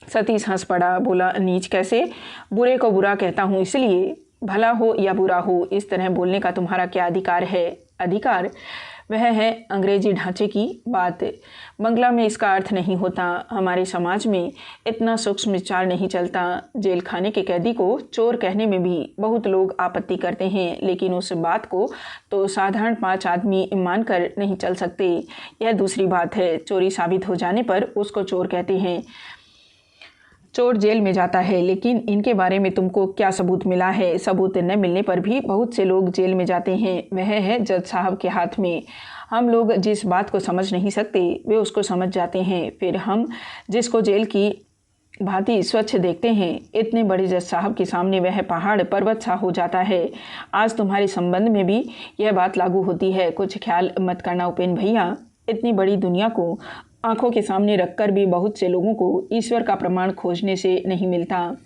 सतीश हंस पड़ा, बोला, नीच कैसे? बुरे को बुरा कहता हूँ इसलिए। भला हो या बुरा हो, इस तरह बोलने का तुम्हारा क्या अधिकार है? अधिकार? वह है अंग्रेजी ढांचे की बात। बंगला में इसका अर्थ नहीं होता। हमारे समाज में इतना सूक्ष्म विचार नहीं चलता। जेल खाने के कैदी को चोर कहने में भी बहुत लोग आपत्ति करते हैं, लेकिन उस बात को तो साधारण 5 आदमी मानकर नहीं चल सकते। यह दूसरी बात है। चोरी साबित हो जाने पर उसको चोर कहते हैं। चोर जेल में जाता है, लेकिन इनके बारे में तुमको क्या सबूत मिला है? सबूत न मिलने पर भी बहुत से लोग जेल में जाते हैं। वह है जज साहब के हाथ में। हम लोग जिस बात को समझ नहीं सकते वे उसको समझ जाते हैं। फिर हम जिसको जेल की भांति स्वच्छ देखते हैं, इतने बड़े जज साहब के सामने वह पहाड़ पर्वत सा हो जाता है। आज तुम्हारे संबंध में भी यह बात लागू होती है। कुछ ख्याल मत करना उपेंद्र भैया, इतनी बड़ी दुनिया को आंखों के सामने रखकर भी बहुत से लोगों को ईश्वर का प्रमाण खोजने से नहीं मिलता।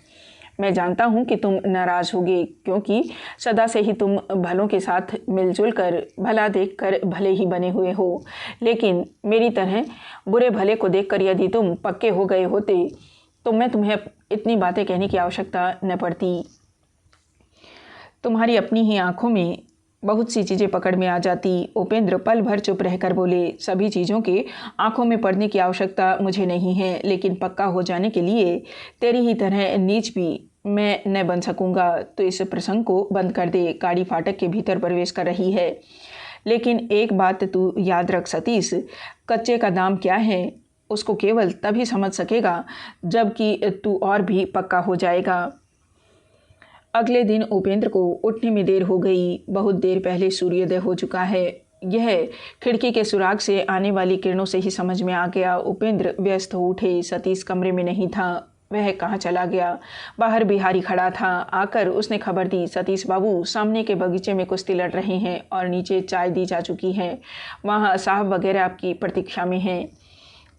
मैं जानता हूँ कि तुम नाराज़ होगे, क्योंकि सदा से ही तुम भलों के साथ मिलजुल कर भला देखकर भले ही बने हुए हो। लेकिन मेरी तरह बुरे भले को देखकर यदि तुम पक्के हो गए होते तो मैं तुम्हें इतनी बातें कहने की आवश्यकता न पड़ती। तुम्हारी अपनी ही आंखों में बहुत सी चीज़ें पकड़ में आ जाती। उपेंद्र पल भर चुप रहकर बोले, सभी चीज़ों के आंखों में पड़ने की आवश्यकता मुझे नहीं है, लेकिन पक्का हो जाने के लिए तेरी ही तरह नीच भी मैं न बन सकूंगा। तो इस प्रसंग को बंद कर दे, गाड़ी फाटक के भीतर प्रवेश कर रही है। लेकिन एक बात तू याद रख सतीश, कच्चे का दाम क्या है उसको केवल तभी समझ सकेगा जबकि तू और भी पक्का हो जाएगा। अगले दिन उपेंद्र को उठने में देर हो गई। बहुत देर पहले सूर्योदय हो चुका है। यह खिड़की के सुराग से आने वाली किरणों से ही समझ में आ गया। उपेंद्र व्यस्त हो उठे। सतीश कमरे में नहीं था। वह कहाँ चला गया? बाहर बिहारी खड़ा था। आकर उसने खबर दी, सतीश बाबू सामने के बगीचे में कुश्ती लड़ रहे हैं और नीचे चाय दी जा चुकी है। वहाँ साहब वगैरह आपकी प्रतीक्षा में हैं।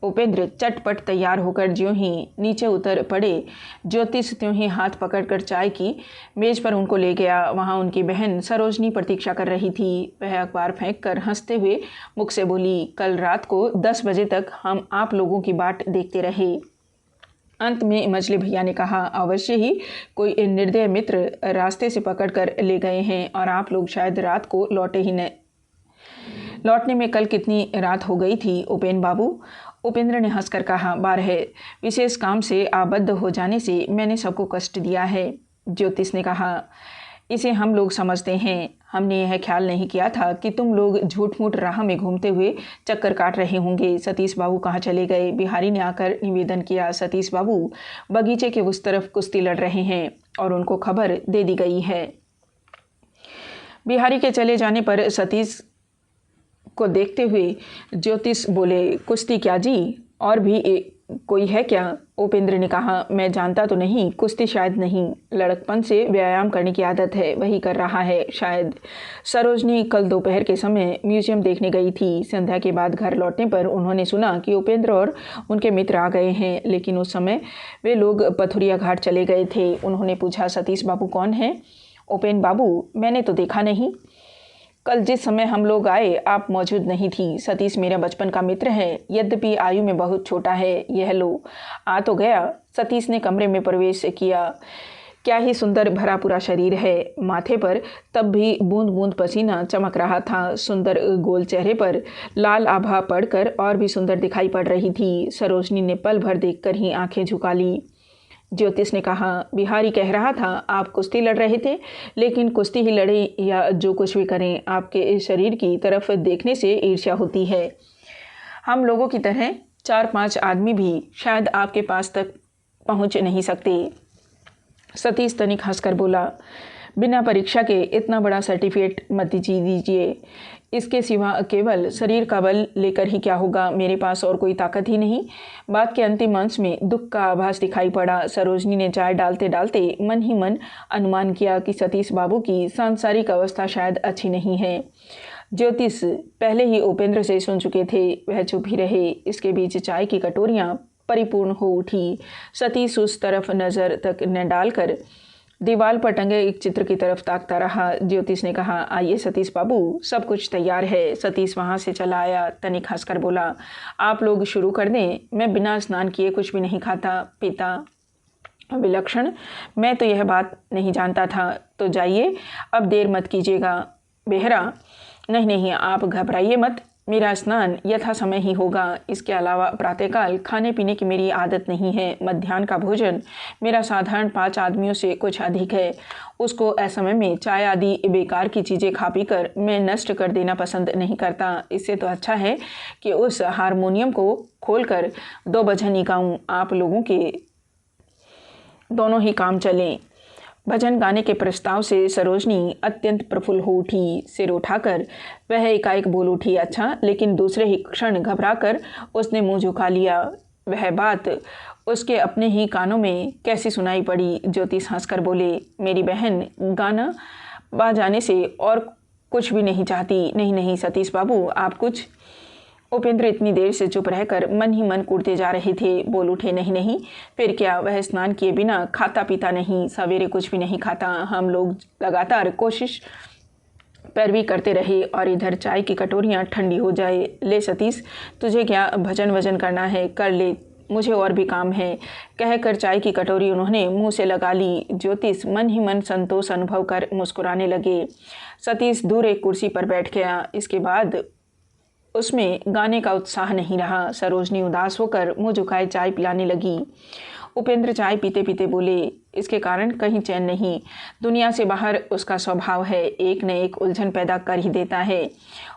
उपेंद्र चटपट तैयार होकर ज्यों ही नीचे उतर पड़े, ज्योतिष त्यों ही हाथ पकड़कर चाय की मेज पर उनको ले गया। वहाँ उनकी बहन सरोजनी प्रतीक्षा कर रही थी। वह अखबार फेंक कर हंसते हुए मुख से बोली, कल रात को 10 बजे तक हम आप लोगों की बाट देखते रहे। अंत में मछली भैया ने कहा, अवश्य ही कोई निर्दय मित्र रास्ते से पकड़ कर ले गए हैं और आप लोग शायद रात को लौटे ही न। लौटने में कल कितनी रात हो गई थी उपेंद्र बाबू? उपेंद्र ने हंसकर कहा, 12। विशेष काम से आबद्ध हो जाने से मैंने सबको कष्ट दिया है। ज्योतिष ने कहा, इसे हम लोग समझते हैं। हमने यह ख्याल नहीं किया था कि तुम लोग झूठ मूठ राह में घूमते हुए चक्कर काट रहे होंगे। सतीश बाबू कहाँ चले गए? बिहारी ने आकर निवेदन किया। सतीश बाबू बगीचे के उस तरफ कुश्ती लड़ रहे हैं और उनको खबर दे दी गई है। बिहारी के चले जाने पर सतीश को देखते हुए ज्योतिष बोले, कुश्ती क्या जी, और भी कोई है क्या? उपेंद्र ने कहा, मैं जानता तो नहीं, कुश्ती शायद नहीं। लड़कपन से व्यायाम करने की आदत है, वही कर रहा है शायद। सरोजनी कल दोपहर के समय म्यूजियम देखने गई थी। संध्या के बाद घर लौटने पर उन्होंने सुना कि उपेंद्र और उनके मित्र आ गए हैं, लेकिन उस समय वे लोग पथुरिया घाट चले गए थे। उन्होंने पूछा, सतीश बाबू कौन है? उपेंद्र बाबू, मैंने तो देखा नहीं। कल जिस समय हम लोग आए आप मौजूद नहीं थी। सतीश मेरा बचपन का मित्र है, यद्यपि आयु में बहुत छोटा है। यह लो, आ तो गया। सतीश ने कमरे में प्रवेश किया। क्या ही सुंदर भरा पूरा शरीर है। माथे पर तब भी बूंद बूंद पसीना चमक रहा था। सुंदर गोल चेहरे पर लाल आभा पड़कर और भी सुंदर दिखाई पड़ रही थी। सरोजनी ने पल भर देखकर ही आंखें झुका ली। ज्योतिष ने कहा, बिहारी कह रहा था आप कुश्ती लड़ रहे थे, लेकिन कुश्ती ही लड़े या जो कुछ भी करें, आपके इस शरीर की तरफ देखने से ईर्ष्या होती है। हम लोगों की तरह 4-5 आदमी भी शायद आपके पास तक पहुंच नहीं सकते। सतीश तनिक हंसकर बोला, बिना परीक्षा के इतना बड़ा सर्टिफिकेट मत दीजिए। इसके सिवा केवल शरीर का बल लेकर ही क्या होगा? मेरे पास और कोई ताकत ही नहीं। बात के अंतिम अंश में दुख का आभास दिखाई पड़ा। सरोजनी ने चाय डालते डालते मन ही मन अनुमान किया कि सतीश बाबू की सांसारिक अवस्था शायद अच्छी नहीं है। ज्योतिष पहले ही उपेंद्र से सुन चुके थे, वह चुप ही रहे। इसके बीच चाय की कटोरियाँ परिपूर्ण हो उठी। सतीश उस तरफ नज़र तक न डालकर दीवार पर टंगे एक चित्र की तरफ ताकता रहा। ज्योतिष ने कहा, आइए सतीश बाबू, सब कुछ तैयार है। सतीश वहाँ से चला आया। तनिक हंसकर बोला, आप लोग शुरू कर दें, मैं बिना स्नान किए कुछ भी नहीं खाता पीता। विलक्षण, मैं तो यह बात नहीं जानता था। तो जाइए, अब देर मत कीजिएगा। बेहरा, नहीं नहीं, आप घबराइए मत, मेरा स्नान यथा समय ही होगा। इसके अलावा प्रातःकाल खाने पीने की मेरी आदत नहीं है। मध्याह्न का भोजन मेरा साधारण 5 आदमियों से कुछ अधिक है। उसको असमय में चाय आदि बेकार की चीज़ें खा पी कर मैं नष्ट कर देना पसंद नहीं करता। इससे तो अच्छा है कि उस हारमोनियम को खोलकर 2 भजन ही गाऊँ, आप लोगों के दोनों ही काम चलें। भजन गाने के प्रस्ताव से सरोजनी अत्यंत प्रफुल्ल हो उठी। सिर उठाकर वह एकाएक बोल उठी, अच्छा, लेकिन दूसरे ही क्षण घबराकर उसने मुंह झुका लिया। वह बात उसके अपने ही कानों में कैसी सुनाई पड़ी। ज्योतिष हंसकर बोले, मेरी बहन गाना बजाने से और कुछ भी नहीं चाहती। नहीं नहीं सतीश बाबू, आप कुछ। उपेंद्र इतनी देर से चुप रहकर मन ही मन कूदते जा रहे थे। बोल उठे, नहीं नहीं, फिर क्या, वह स्नान किए बिना खाता पीता नहीं, सवेरे कुछ भी नहीं खाता। हम लोग लगातार कोशिश पैरवी करते रहे और इधर चाय की कटोरियाँ ठंडी हो जाए। ले सतीश, तुझे क्या भजन वजन करना है, कर ले, मुझे और भी काम है। कहकर चाय की कटोरी उन्होंने मुंह से लगा ली। ज्योतिष मन ही मन संतोष अनुभव कर मुस्कुराने लगे। सतीश दूर एक कुर्सी पर बैठ गया। इसके बाद उसमें गाने का उत्साह नहीं रहा। सरोजनी उदास होकर मुंह झुकाए चाय पिलाने लगी। उपेंद्र चाय पीते पीते बोले, इसके कारण कहीं चैन नहीं। दुनिया से बाहर उसका स्वभाव है, एक न एक उलझन पैदा कर ही देता है।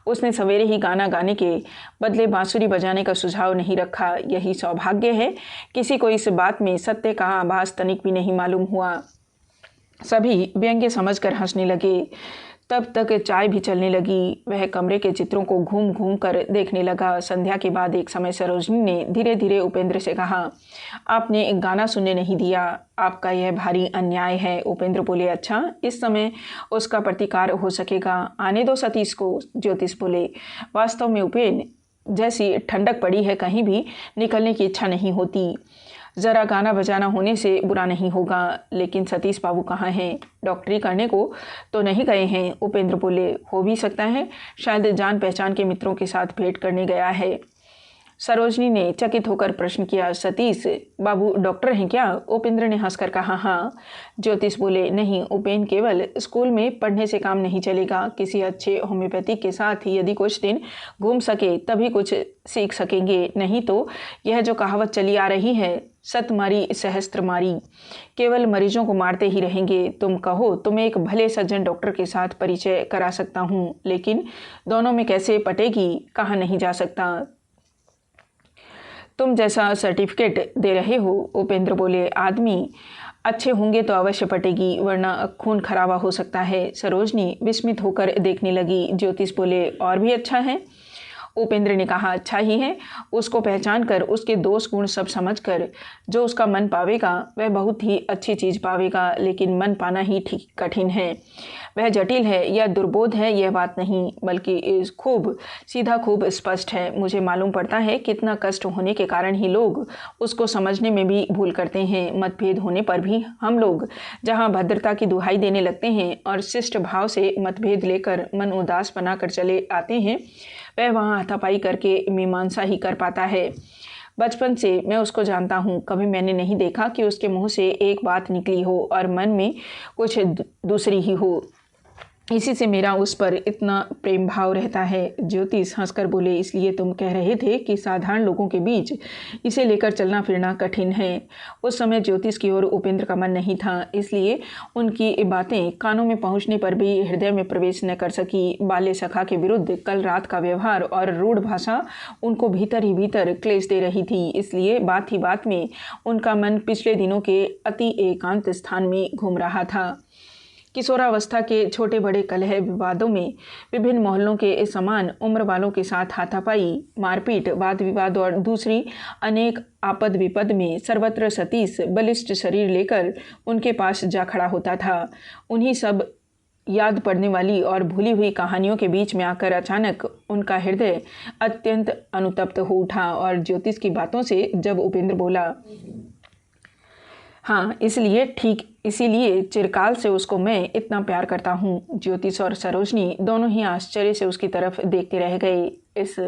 उसने सवेरे ही गाना गाने के बदले बांसुरी बजाने का सुझाव नहीं रखा। यही सौभाग्य है। किसी को इस बात में सत्य का आभास तनिक भी नहीं मालूम हुआ। सभी व्यंग्य समझकर हंसने लगे। तब तक चाय भी चलने लगी। वह कमरे के चित्रों को घूम घूम कर देखने लगा। संध्या के बाद एक समय सरोजनी ने धीरे धीरे उपेंद्र से कहा, आपने एक गाना सुनने नहीं दिया, आपका यह भारी अन्याय है। उपेंद्र बोले, अच्छा, इस समय उसका प्रतिकार हो सकेगा, आने दो सतीश को। ज्योतिष बोले, वास्तव में उपेन, जैसी ठंडक पड़ी है, कहीं भी निकलने की इच्छा नहीं होती। ज़रा गाना बजाना होने से बुरा नहीं होगा। लेकिन सतीश बाबू कहाँ हैं? डॉक्टरी करने को तो नहीं गए हैं। उपेंद्र बोले, हो भी सकता है, शायद जान पहचान के मित्रों के साथ भेंट करने गया है। सरोजनी ने चकित होकर प्रश्न किया, सतीश बाबू डॉक्टर हैं क्या? उपेंद्र ने हंसकर कहा, हाँ। ज्योतिष बोले, नहीं उपेन, केवल स्कूल में पढ़ने से काम नहीं चलेगा। किसी अच्छे होम्योपैथिक के साथ यदि कुछ दिन घूम सके तभी कुछ सीख सकेंगे। नहीं तो यह जो कहावत चली आ रही है, सत मारी सहस्त्र मारी, केवल मरीजों को मारते ही रहेंगे। तुम कहो तो मैं एक भले सज्जन डॉक्टर के साथ परिचय करा सकता हूँ, लेकिन दोनों में कैसे पटेगी कहा नहीं जा सकता। तुम जैसा सर्टिफिकेट दे रहे हो। उपेंद्र बोले, आदमी अच्छे होंगे तो अवश्य पटेगी, वरना खून खराबा हो सकता है। सरोजनी विस्मित होकर देखने लगी। ज्योतिष बोले, और भी अच्छा है? उपेंद्र ने कहा, अच्छा ही है। उसको पहचान कर, उसके दोष गुण सब समझ कर जो उसका मन पावेगा वह बहुत ही अच्छी चीज़ पावेगा। लेकिन मन पाना ही ठीक कठिन है। वह जटिल है या दुर्बोध है, यह बात नहीं, बल्कि खूब सीधा, खूब स्पष्ट है। मुझे मालूम पड़ता है कितना कष्ट होने के कारण ही लोग उसको समझने में भी भूल करते हैं। मतभेद होने पर भी हम लोग जहाँ भद्रता की दुहाई देने लगते हैं और शिष्ट भाव से मतभेद लेकर मन उदास बनाकर चले आते हैं, वह वहाँ हाथापाई करके मीमांसा ही कर पाता है। बचपन से मैं उसको जानता हूँ, कभी मैंने नहीं देखा कि उसके मुंह से एक बात निकली हो और मन में कुछ दूसरी ही हो। इसी से मेरा उस पर इतना प्रेम भाव रहता है। ज्योतिष हंसकर बोले, इसलिए तुम कह रहे थे कि साधारण लोगों के बीच इसे लेकर चलना फिरना कठिन है। उस समय ज्योतिष की ओर उपेंद्र का मन नहीं था, इसलिए उनकी बातें कानों में पहुंचने पर भी हृदय में प्रवेश न कर सकी। बाल्य सखा के विरुद्ध कल रात का व्यवहार और रूढ़ भाषा उनको भीतर ही भीतर क्लेश दे रही थी। इसलिए बात ही बात में उनका मन पिछले दिनों के अति एकांत स्थान में घूम रहा था। किशोरावस्था के छोटे बड़े कलह विवादों में विभिन्न मोहल्लों के समान उम्र वालों के साथ हाथापाई, मारपीट, वाद विवाद और दूसरी अनेक आपद विपद में सर्वत्र सतीश बलिष्ठ शरीर लेकर उनके पास जा खड़ा होता था। उन्हीं सब याद पड़ने वाली और भूली हुई कहानियों के बीच में आकर अचानक उनका हृदय अत्यंत अनुतप्त हो उठा और ज्योतिष की बातों से जब उपेंद्र बोला, हाँ, इसीलिए चिरकाल से उसको मैं इतना प्यार करता हूँ। ज्योतिष और सरोजनी दोनों ही आश्चर्य से उसकी तरफ देखते रह गए। इस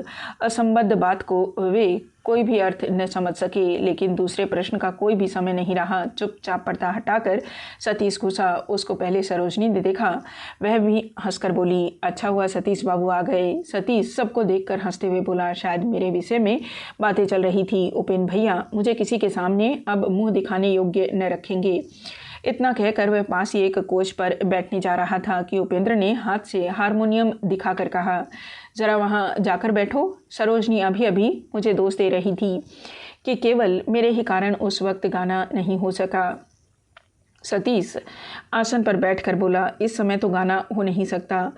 असंबद्ध बात को वे कोई भी अर्थ न समझ सके, लेकिन दूसरे प्रश्न का कोई भी समय नहीं रहा। चुपचाप पर्दा हटाकर सतीश घुसा। उसको पहले सरोजनी ने देखा। वह भी हंसकर बोली, अच्छा हुआ सतीश बाबू आ गए। सतीश सबको देखकर हंसते हुए बोला, शायद मेरे विषय में बातें चल रही थी। उपेन भैया मुझे किसी के सामने अब मुंह दिखाने योग्य न रखेंगे। इतना कहकर वह पास ही एक कोच पर बैठने जा रहा था कि उपेंद्र ने हाथ से हारमोनियम दिखाकर कहा, ज़रा वहाँ जाकर बैठो। सरोजनी अभी अभी मुझे दोष दे रही थी कि केवल मेरे ही कारण उस वक्त गाना नहीं हो सका। सतीश आसन पर बैठकर बोला, इस समय तो गाना हो नहीं सकता,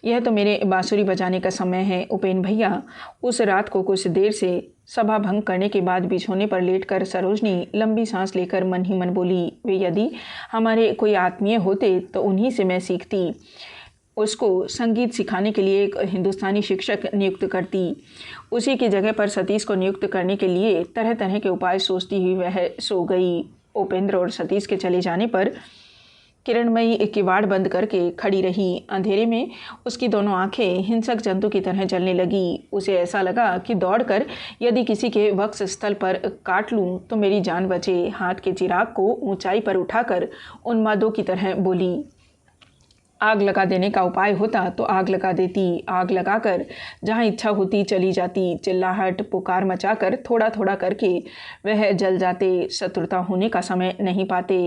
यह तो मेरे बांसुरी बजाने का समय है। उपेन भैया, उस रात को कुछ देर से सभा भंग करने के बाद बिछोने पर लेटकर सरोजनी लंबी सांस लेकर मन ही मन बोली, वे यदि हमारे कोई आत्मीय होते तो उन्हीं से मैं सीखती, उसको संगीत सिखाने के लिए एक हिंदुस्तानी शिक्षक नियुक्त करती। उसी की जगह पर सतीश को नियुक्त करने के लिए तरह तरह के उपाय सोचती हुई वह सो गई। उपेंद्र और सतीश के चले जाने पर किरणमयी किवाड़ बंद करके खड़ी रही। अंधेरे में उसकी दोनों आंखें हिंसक जंतु की तरह जलने लगी। उसे ऐसा लगा कि दौड़कर यदि किसी के वक्ष स्थल पर काट लूं तो मेरी जान बचे। हाथ के चिराग को ऊंचाई पर उठाकर उन्मादों की तरह बोली, आग लगा देने का उपाय होता तो आग लगा देती, आग लगाकर जहाँ इच्छा होती चली जाती। चिल्लाहट पुकार मचाकर थोड़ा थोड़ा करके वह जल जाते, शत्रुता होने का समय नहीं पाते।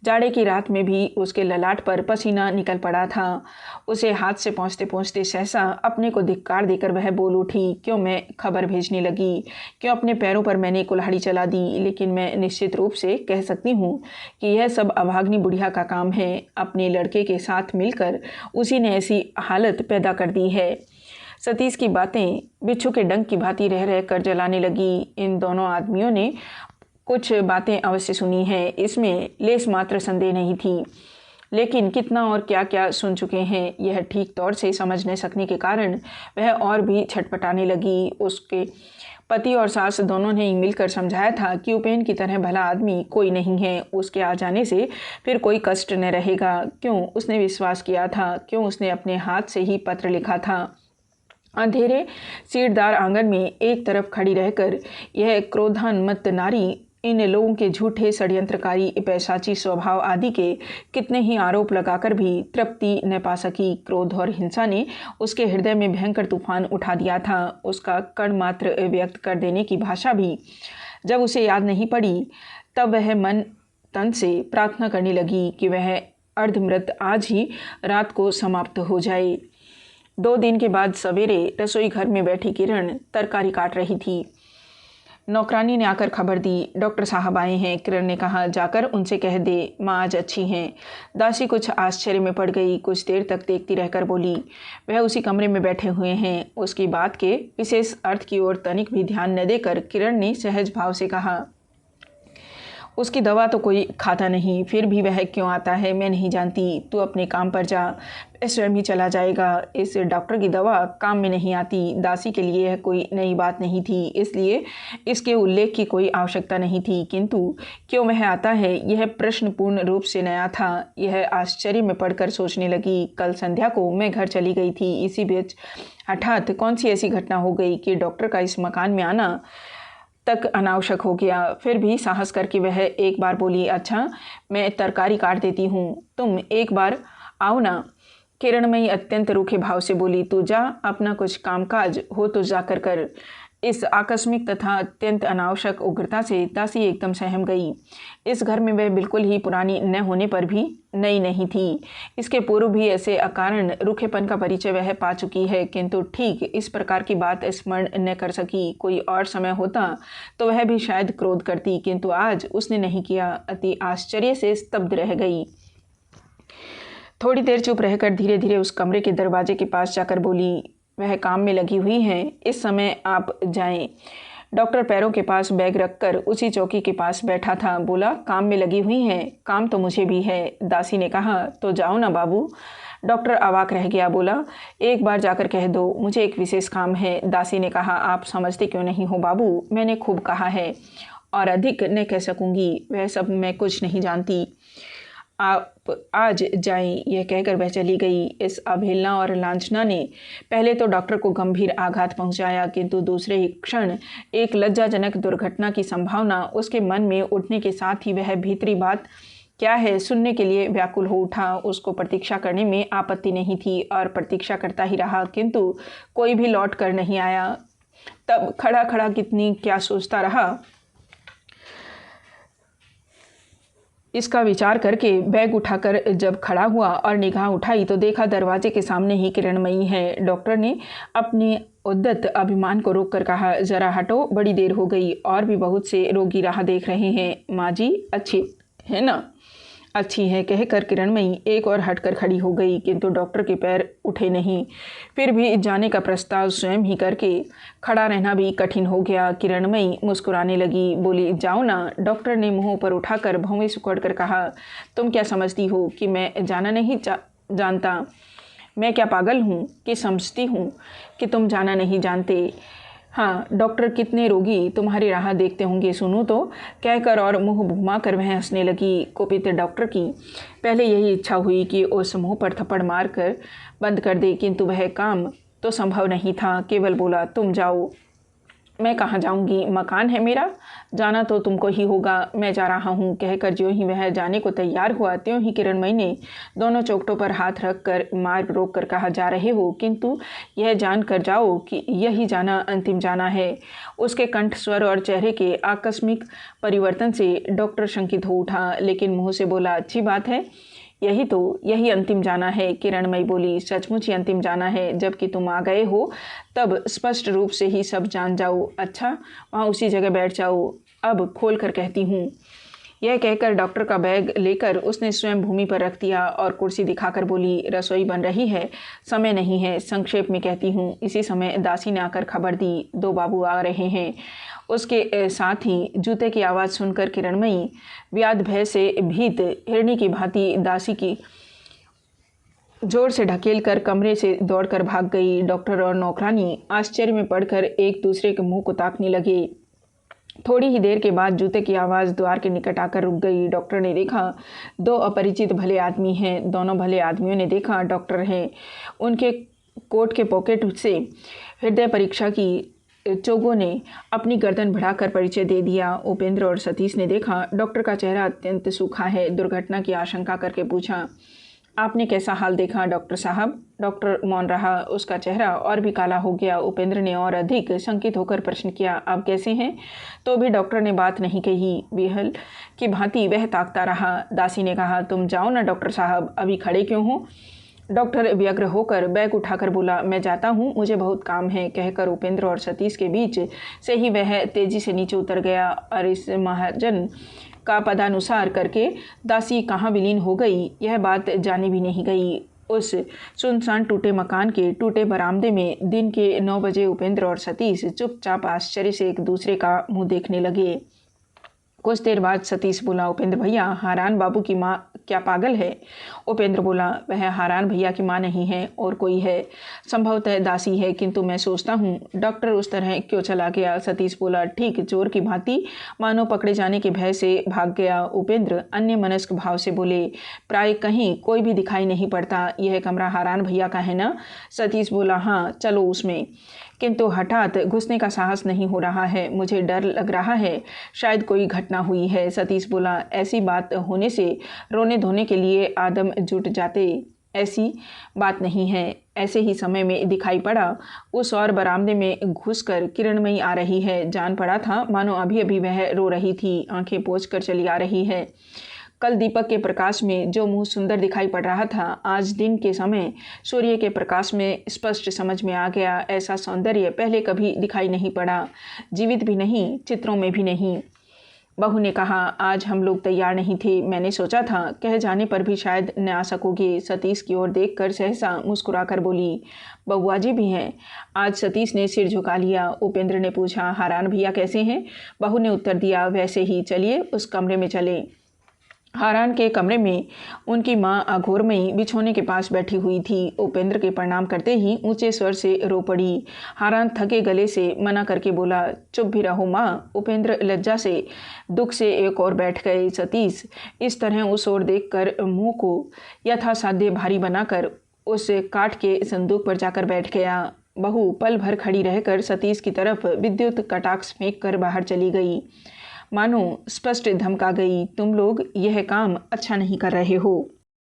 जाड़े की रात में भी उसके ललाट पर पसीना निकल पड़ा था। उसे हाथ से पहुँचते पहुँचते सहसा अपने को धिक्कार देकर वह बोल उठी, क्यों मैं खबर भेजने लगी, क्यों अपने पैरों पर मैंने कुल्हाड़ी चला दी। लेकिन मैं निश्चित रूप से कह सकती हूँ कि यह सब अभाग्नि बुढ़िया का काम है। अपने लड़के के साथ मिलकर उसी ने ऐसी हालत पैदा कर दी है। सतीश की बातें बिच्छू के डंक की भांति रह रह कर जलाने लगी। इन दोनों आदमियों ने कुछ बातें अवश्य सुनी हैं, इसमें लेस मात्र संदेह नहीं थी, लेकिन कितना और क्या क्या सुन चुके हैं यह ठीक तौर से समझ न सकने के कारण वह और भी छटपटाने लगी। उसके पति और सास दोनों ने ही मिलकर समझाया था कि उपेन की तरह भला आदमी कोई नहीं है, उसके आ जाने से फिर कोई कष्ट न रहेगा। क्यों उसने विश्वास किया था, क्यों उसने अपने हाथ से ही पत्र लिखा था। अंधेरे सीढ़दार आंगन में एक तरफ खड़ी रहकर यह क्रोधान्मत्त नारी इन लोगों के झूठे षड्यंत्रकारी पैशाची स्वभाव आदि के कितने ही आरोप लगाकर भी तृप्ति न पा सकी। क्रोध और हिंसा ने उसके हृदय में भयंकर तूफान उठा दिया था। उसका कण मात्र व्यक्त कर देने की भाषा भी जब उसे याद नहीं पड़ी, तब वह मन तन से प्रार्थना करने लगी कि वह अर्धमृत आज ही रात को समाप्त हो जाए। 2 दिन के बाद सवेरे रसोई घर में बैठी किरण तरकारी काट रही थी। नौकरानी ने आकर खबर दी, डॉक्टर साहब आए हैं। किरण ने कहा, जाकर उनसे कह दे माँ आज अच्छी हैं। दासी कुछ आश्चर्य में पड़ गई, कुछ देर तक देखती रहकर बोली, वह उसी कमरे में बैठे हुए हैं। उसकी बात के विशेष अर्थ की ओर तनिक भी ध्यान न देकर किरण ने सहज भाव से कहा, उसकी दवा तो कोई खाता नहीं, फिर भी वह क्यों आता है मैं नहीं जानती। तू अपने काम पर जा, वह स्वयं ही चला जाएगा। इस डॉक्टर की दवा काम में नहीं आती। दासी के लिए यह कोई नई बात नहीं थी, इसलिए इसके उल्लेख की कोई आवश्यकता नहीं थी, किंतु क्यों वह आता है यह प्रश्न पूर्ण रूप से नया था। यह आश्चर्य में पड़कर सोचने लगी, कल संध्या को मैं घर चली गई थी, इसी बीच हठात कौन सी ऐसी घटना हो गई कि डॉक्टर का इस मकान में आना तक अनावश्यक हो गया। फिर भी साहस करके वह एक बार बोली, अच्छा मैं तरकारी काट देती हूँ, तुम एक बार आओ ना। किरणमयी अत्यंत रूखे भाव से बोली, तू जा, अपना कुछ कामकाज हो तो जाकर कर। इस आकस्मिक तथा अत्यंत अनावश्यक उग्रता से दासी एकदम सहम गई। इस घर में वह बिल्कुल ही पुरानी न होने पर भी नई नहीं थी। इसके पूर्व भी ऐसे अकारण रूखेपन का परिचय वह पा चुकी है, किंतु ठीक इस प्रकार की बात स्मरण न कर सकी। कोई और समय होता तो वह भी शायद क्रोध करती, किंतु आज उसने नहीं किया। अति आश्चर्य से स्तब्ध रह गई। थोड़ी देर चुप रहकर धीरे धीरे उस कमरे के दरवाजे के पास जाकर बोली, वह काम में लगी हुई हैं, इस समय आप जाएं। डॉक्टर पैरों के पास बैग रखकर उसी चौकी के पास बैठा था। बोला, काम में लगी हुई हैं, काम तो मुझे भी है। दासी ने कहा, तो जाओ ना बाबू। डॉक्टर अवाक रह गया, बोला, एक बार जाकर कह दो, मुझे एक विशेष काम है। दासी ने कहा, आप समझते क्यों नहीं हो बाबू, मैंने खूब कहा है और अधिक न कह सकूंगी, वह सब मैं कुछ नहीं जानती, आप आज जाएं। यह कहकर वह चली गई। इस अवहेलना और लांछना ने पहले तो डॉक्टर को गंभीर आघात पहुंचाया, किंतु दूसरे ही क्षण एक लज्जाजनक दुर्घटना की संभावना उसके मन में उठने के साथ ही वह भीतरी बात क्या है सुनने के लिए व्याकुल हो उठा। उसको प्रतीक्षा करने में आपत्ति नहीं थी और प्रतीक्षा करता ही रहा, किंतु कोई भी लौट कर नहीं आया। तब खड़ा खड़ा कितनी क्या सोचता रहा, इसका विचार करके बैग उठाकर जब खड़ा हुआ और निगाह उठाई तो देखा दरवाजे के सामने ही किरणमयी है। डॉक्टर ने अपने उद्दत अभिमान को रोककर कहा, जरा हटो, बड़ी देर हो गई और भी बहुत से रोगी राह देख रहे हैं। माँ जी अच्छी है ना, अच्छी है कहकर किरणमयी एक और हटकर खड़ी हो गई, किंतु डॉक्टर के पैर उठे नहीं। फिर भी जाने का प्रस्ताव स्वयं ही करके खड़ा रहना भी कठिन हो गया। किरणमयी मुस्कुराने लगी, बोली, जाओ ना। डॉक्टर ने मुंह पर उठाकर भौवें सुकड़कर कहा, तुम क्या समझती हो कि मैं जाना नहीं जानता? मैं क्या पागल हूँ कि समझती हूँ कि तुम जाना नहीं जानते? हाँ, डॉक्टर कितने रोगी तुम्हारी राह देखते होंगे, सुनो तो, कहकर और मुंह घुमाकर वह हंसने लगी। कुपित डॉक्टर की पहले यही इच्छा हुई कि उस मुंह पर थप्पड़ मारकर बंद कर दे, किंतु वह काम तो संभव नहीं था। केवल बोला, तुम जाओ। मैं कहाँ जाऊंगी? मकान है मेरा, जाना तो तुमको ही होगा, मैं जा रहा हूँ, कहकर ज्यों ही वह जाने को तैयार हुआ त्यों ही किरणमयी ने दोनों चौखटों पर हाथ रखकर मार्ग रोककर कहा, जा रहे हो, किंतु यह जान कर जाओ कि यही जाना अंतिम जाना है। उसके कंठ, स्वर और चेहरे के आकस्मिक परिवर्तन से डॉक्टर शंकित हो उठा, लेकिन मुँह से बोला, अच्छी बात है, यही अंतिम जाना है। किरणमयी बोली, सचमुच ही अंतिम जाना है, जबकि तुम आ गए हो तब स्पष्ट रूप से ही सब जान जाओ। अच्छा, वहाँ उसी जगह बैठ जाओ, अब खोल कर कहती हूँ। यह कहकर डॉक्टर का बैग लेकर उसने स्वयं भूमि पर रख दिया और कुर्सी दिखाकर बोली, रसोई बन रही है, समय नहीं है, संक्षेप में कहती हूँ। इसी समय दासी ने आकर खबर दी, दो बाबू आ रहे हैं। उसके साथ ही जूते की आवाज़ सुनकर किरणमयी व्याध भय से भीत हिरणी की भांति दासी की जोर से ढकेल कर कमरे से दौड़कर भाग गई। डॉक्टर और नौकरानी आश्चर्य में पड़कर एक दूसरे के मुंह को ताकने लगे। थोड़ी ही देर के बाद जूते की आवाज़ द्वार के निकट आकर रुक गई। डॉक्टर ने देखा, दो अपरिचित भले आदमी हैं। दोनों भले आदमियों ने देखा डॉक्टर हैं। उनके कोट के पॉकेट से हृदय परीक्षा की चोगों ने अपनी गर्दन बढ़ाकर परिचय दे दिया। उपेंद्र और सतीश ने देखा डॉक्टर का चेहरा अत्यंत सूखा है। दुर्घटना की आशंका करके पूछा, आपने कैसा हाल देखा डॉक्टर साहब? डॉक्टर मौन रहा, उसका चेहरा और भी काला हो गया। उपेंद्र ने और अधिक शंकित होकर प्रश्न किया, आप कैसे हैं? तो भी डॉक्टर ने बात नहीं कही। बेहल की भांति वह ताकता रहा। दासी ने कहा, तुम जाओ ना डॉक्टर साहब, अभी खड़े क्यों हो? डॉक्टर व्यग्र होकर बैग उठाकर बोला, मैं जाता हूँ, मुझे बहुत काम है, कहकर उपेंद्र और सतीश के बीच से ही वह तेजी से नीचे उतर गया। और इस महाजन का पदानुसार करके दासी कहाँ विलीन हो गई, यह बात जानी भी नहीं गई। उस सुनसान टूटे मकान के टूटे बरामदे में दिन के 9 बजे उपेंद्र और सतीश चुपचाप आश्चर्य से एक दूसरे का मुंह देखने लगे। कुछ देर बाद सतीश बोला, उपेंद्र भैया, हारान बाबू की माँ क्या पागल है? उपेंद्र बोला, वह हारान भैया की माँ नहीं है, और कोई है, संभवतः दासी है, किंतु मैं सोचता हूँ डॉक्टर उस तरह क्यों चला गया? सतीश बोला, ठीक चोर की भांति, मानो पकड़े जाने के भय से भाग गया। उपेंद्र अन्य मनस्क भाव से बोले, प्राय कहीं कोई भी दिखाई नहीं पड़ता, यह कमरा हारान भैया का है ना? सतीश बोला, हाँ, चलो उसमें, किंतु हठात घुसने का साहस नहीं हो रहा है, मुझे डर लग रहा है, शायद कोई घटना हुई है। सतीश बोला, ऐसी बात होने से रोने धोने के लिए आदम जुट जाते, ऐसी बात नहीं है। ऐसे ही समय में दिखाई पड़ा उस और बरामदे में घुसकर किरणमयी आ रही है। जान पड़ा था मानो अभी अभी वह रो रही थी, आंखें पोंछ कर चली आ रही है। कल दीपक के प्रकाश में जो मुंह सुंदर दिखाई पड़ रहा था, आज दिन के समय सूर्य के प्रकाश में स्पष्ट समझ में आ गया। ऐसा सौंदर्य पहले कभी दिखाई नहीं पड़ा, जीवित भी नहीं, चित्रों में भी नहीं। बहू ने कहा, आज हम लोग तैयार नहीं थे, मैंने सोचा था कह जाने पर भी शायद न आ सकोगे। सतीश की ओर देखकर सहसा मुस्कुराकर बोली, बउआ जी भी हैं? आज सतीश ने सिर झुका लिया। उपेंद्र ने पूछा, हारान भैया कैसे हैं? बहू ने उत्तर दिया, वैसे ही, चलिए उस कमरे में चले। हारान के कमरे में उनकी माँ अघोरमयी बिछौने के पास बैठी हुई थी। उपेंद्र के प्रणाम करते ही ऊंचे स्वर से रो पड़ी। हारान थके गले से मना करके बोला, चुप भी रहो माँ। उपेंद्र लज्जा से दुख से एक और बैठ गए। सतीश इस तरह उस ओर देखकर मुंह को यथासाध्य भारी बनाकर उस काठ के संदूक पर जाकर बैठ गया। बहू पल भर खड़ी रहकर सतीश की तरफ विद्युत कटाक्ष फेंक कर बाहर चली गई, मानो स्पष्ट धमका गई, तुम लोग यह काम अच्छा नहीं कर रहे हो।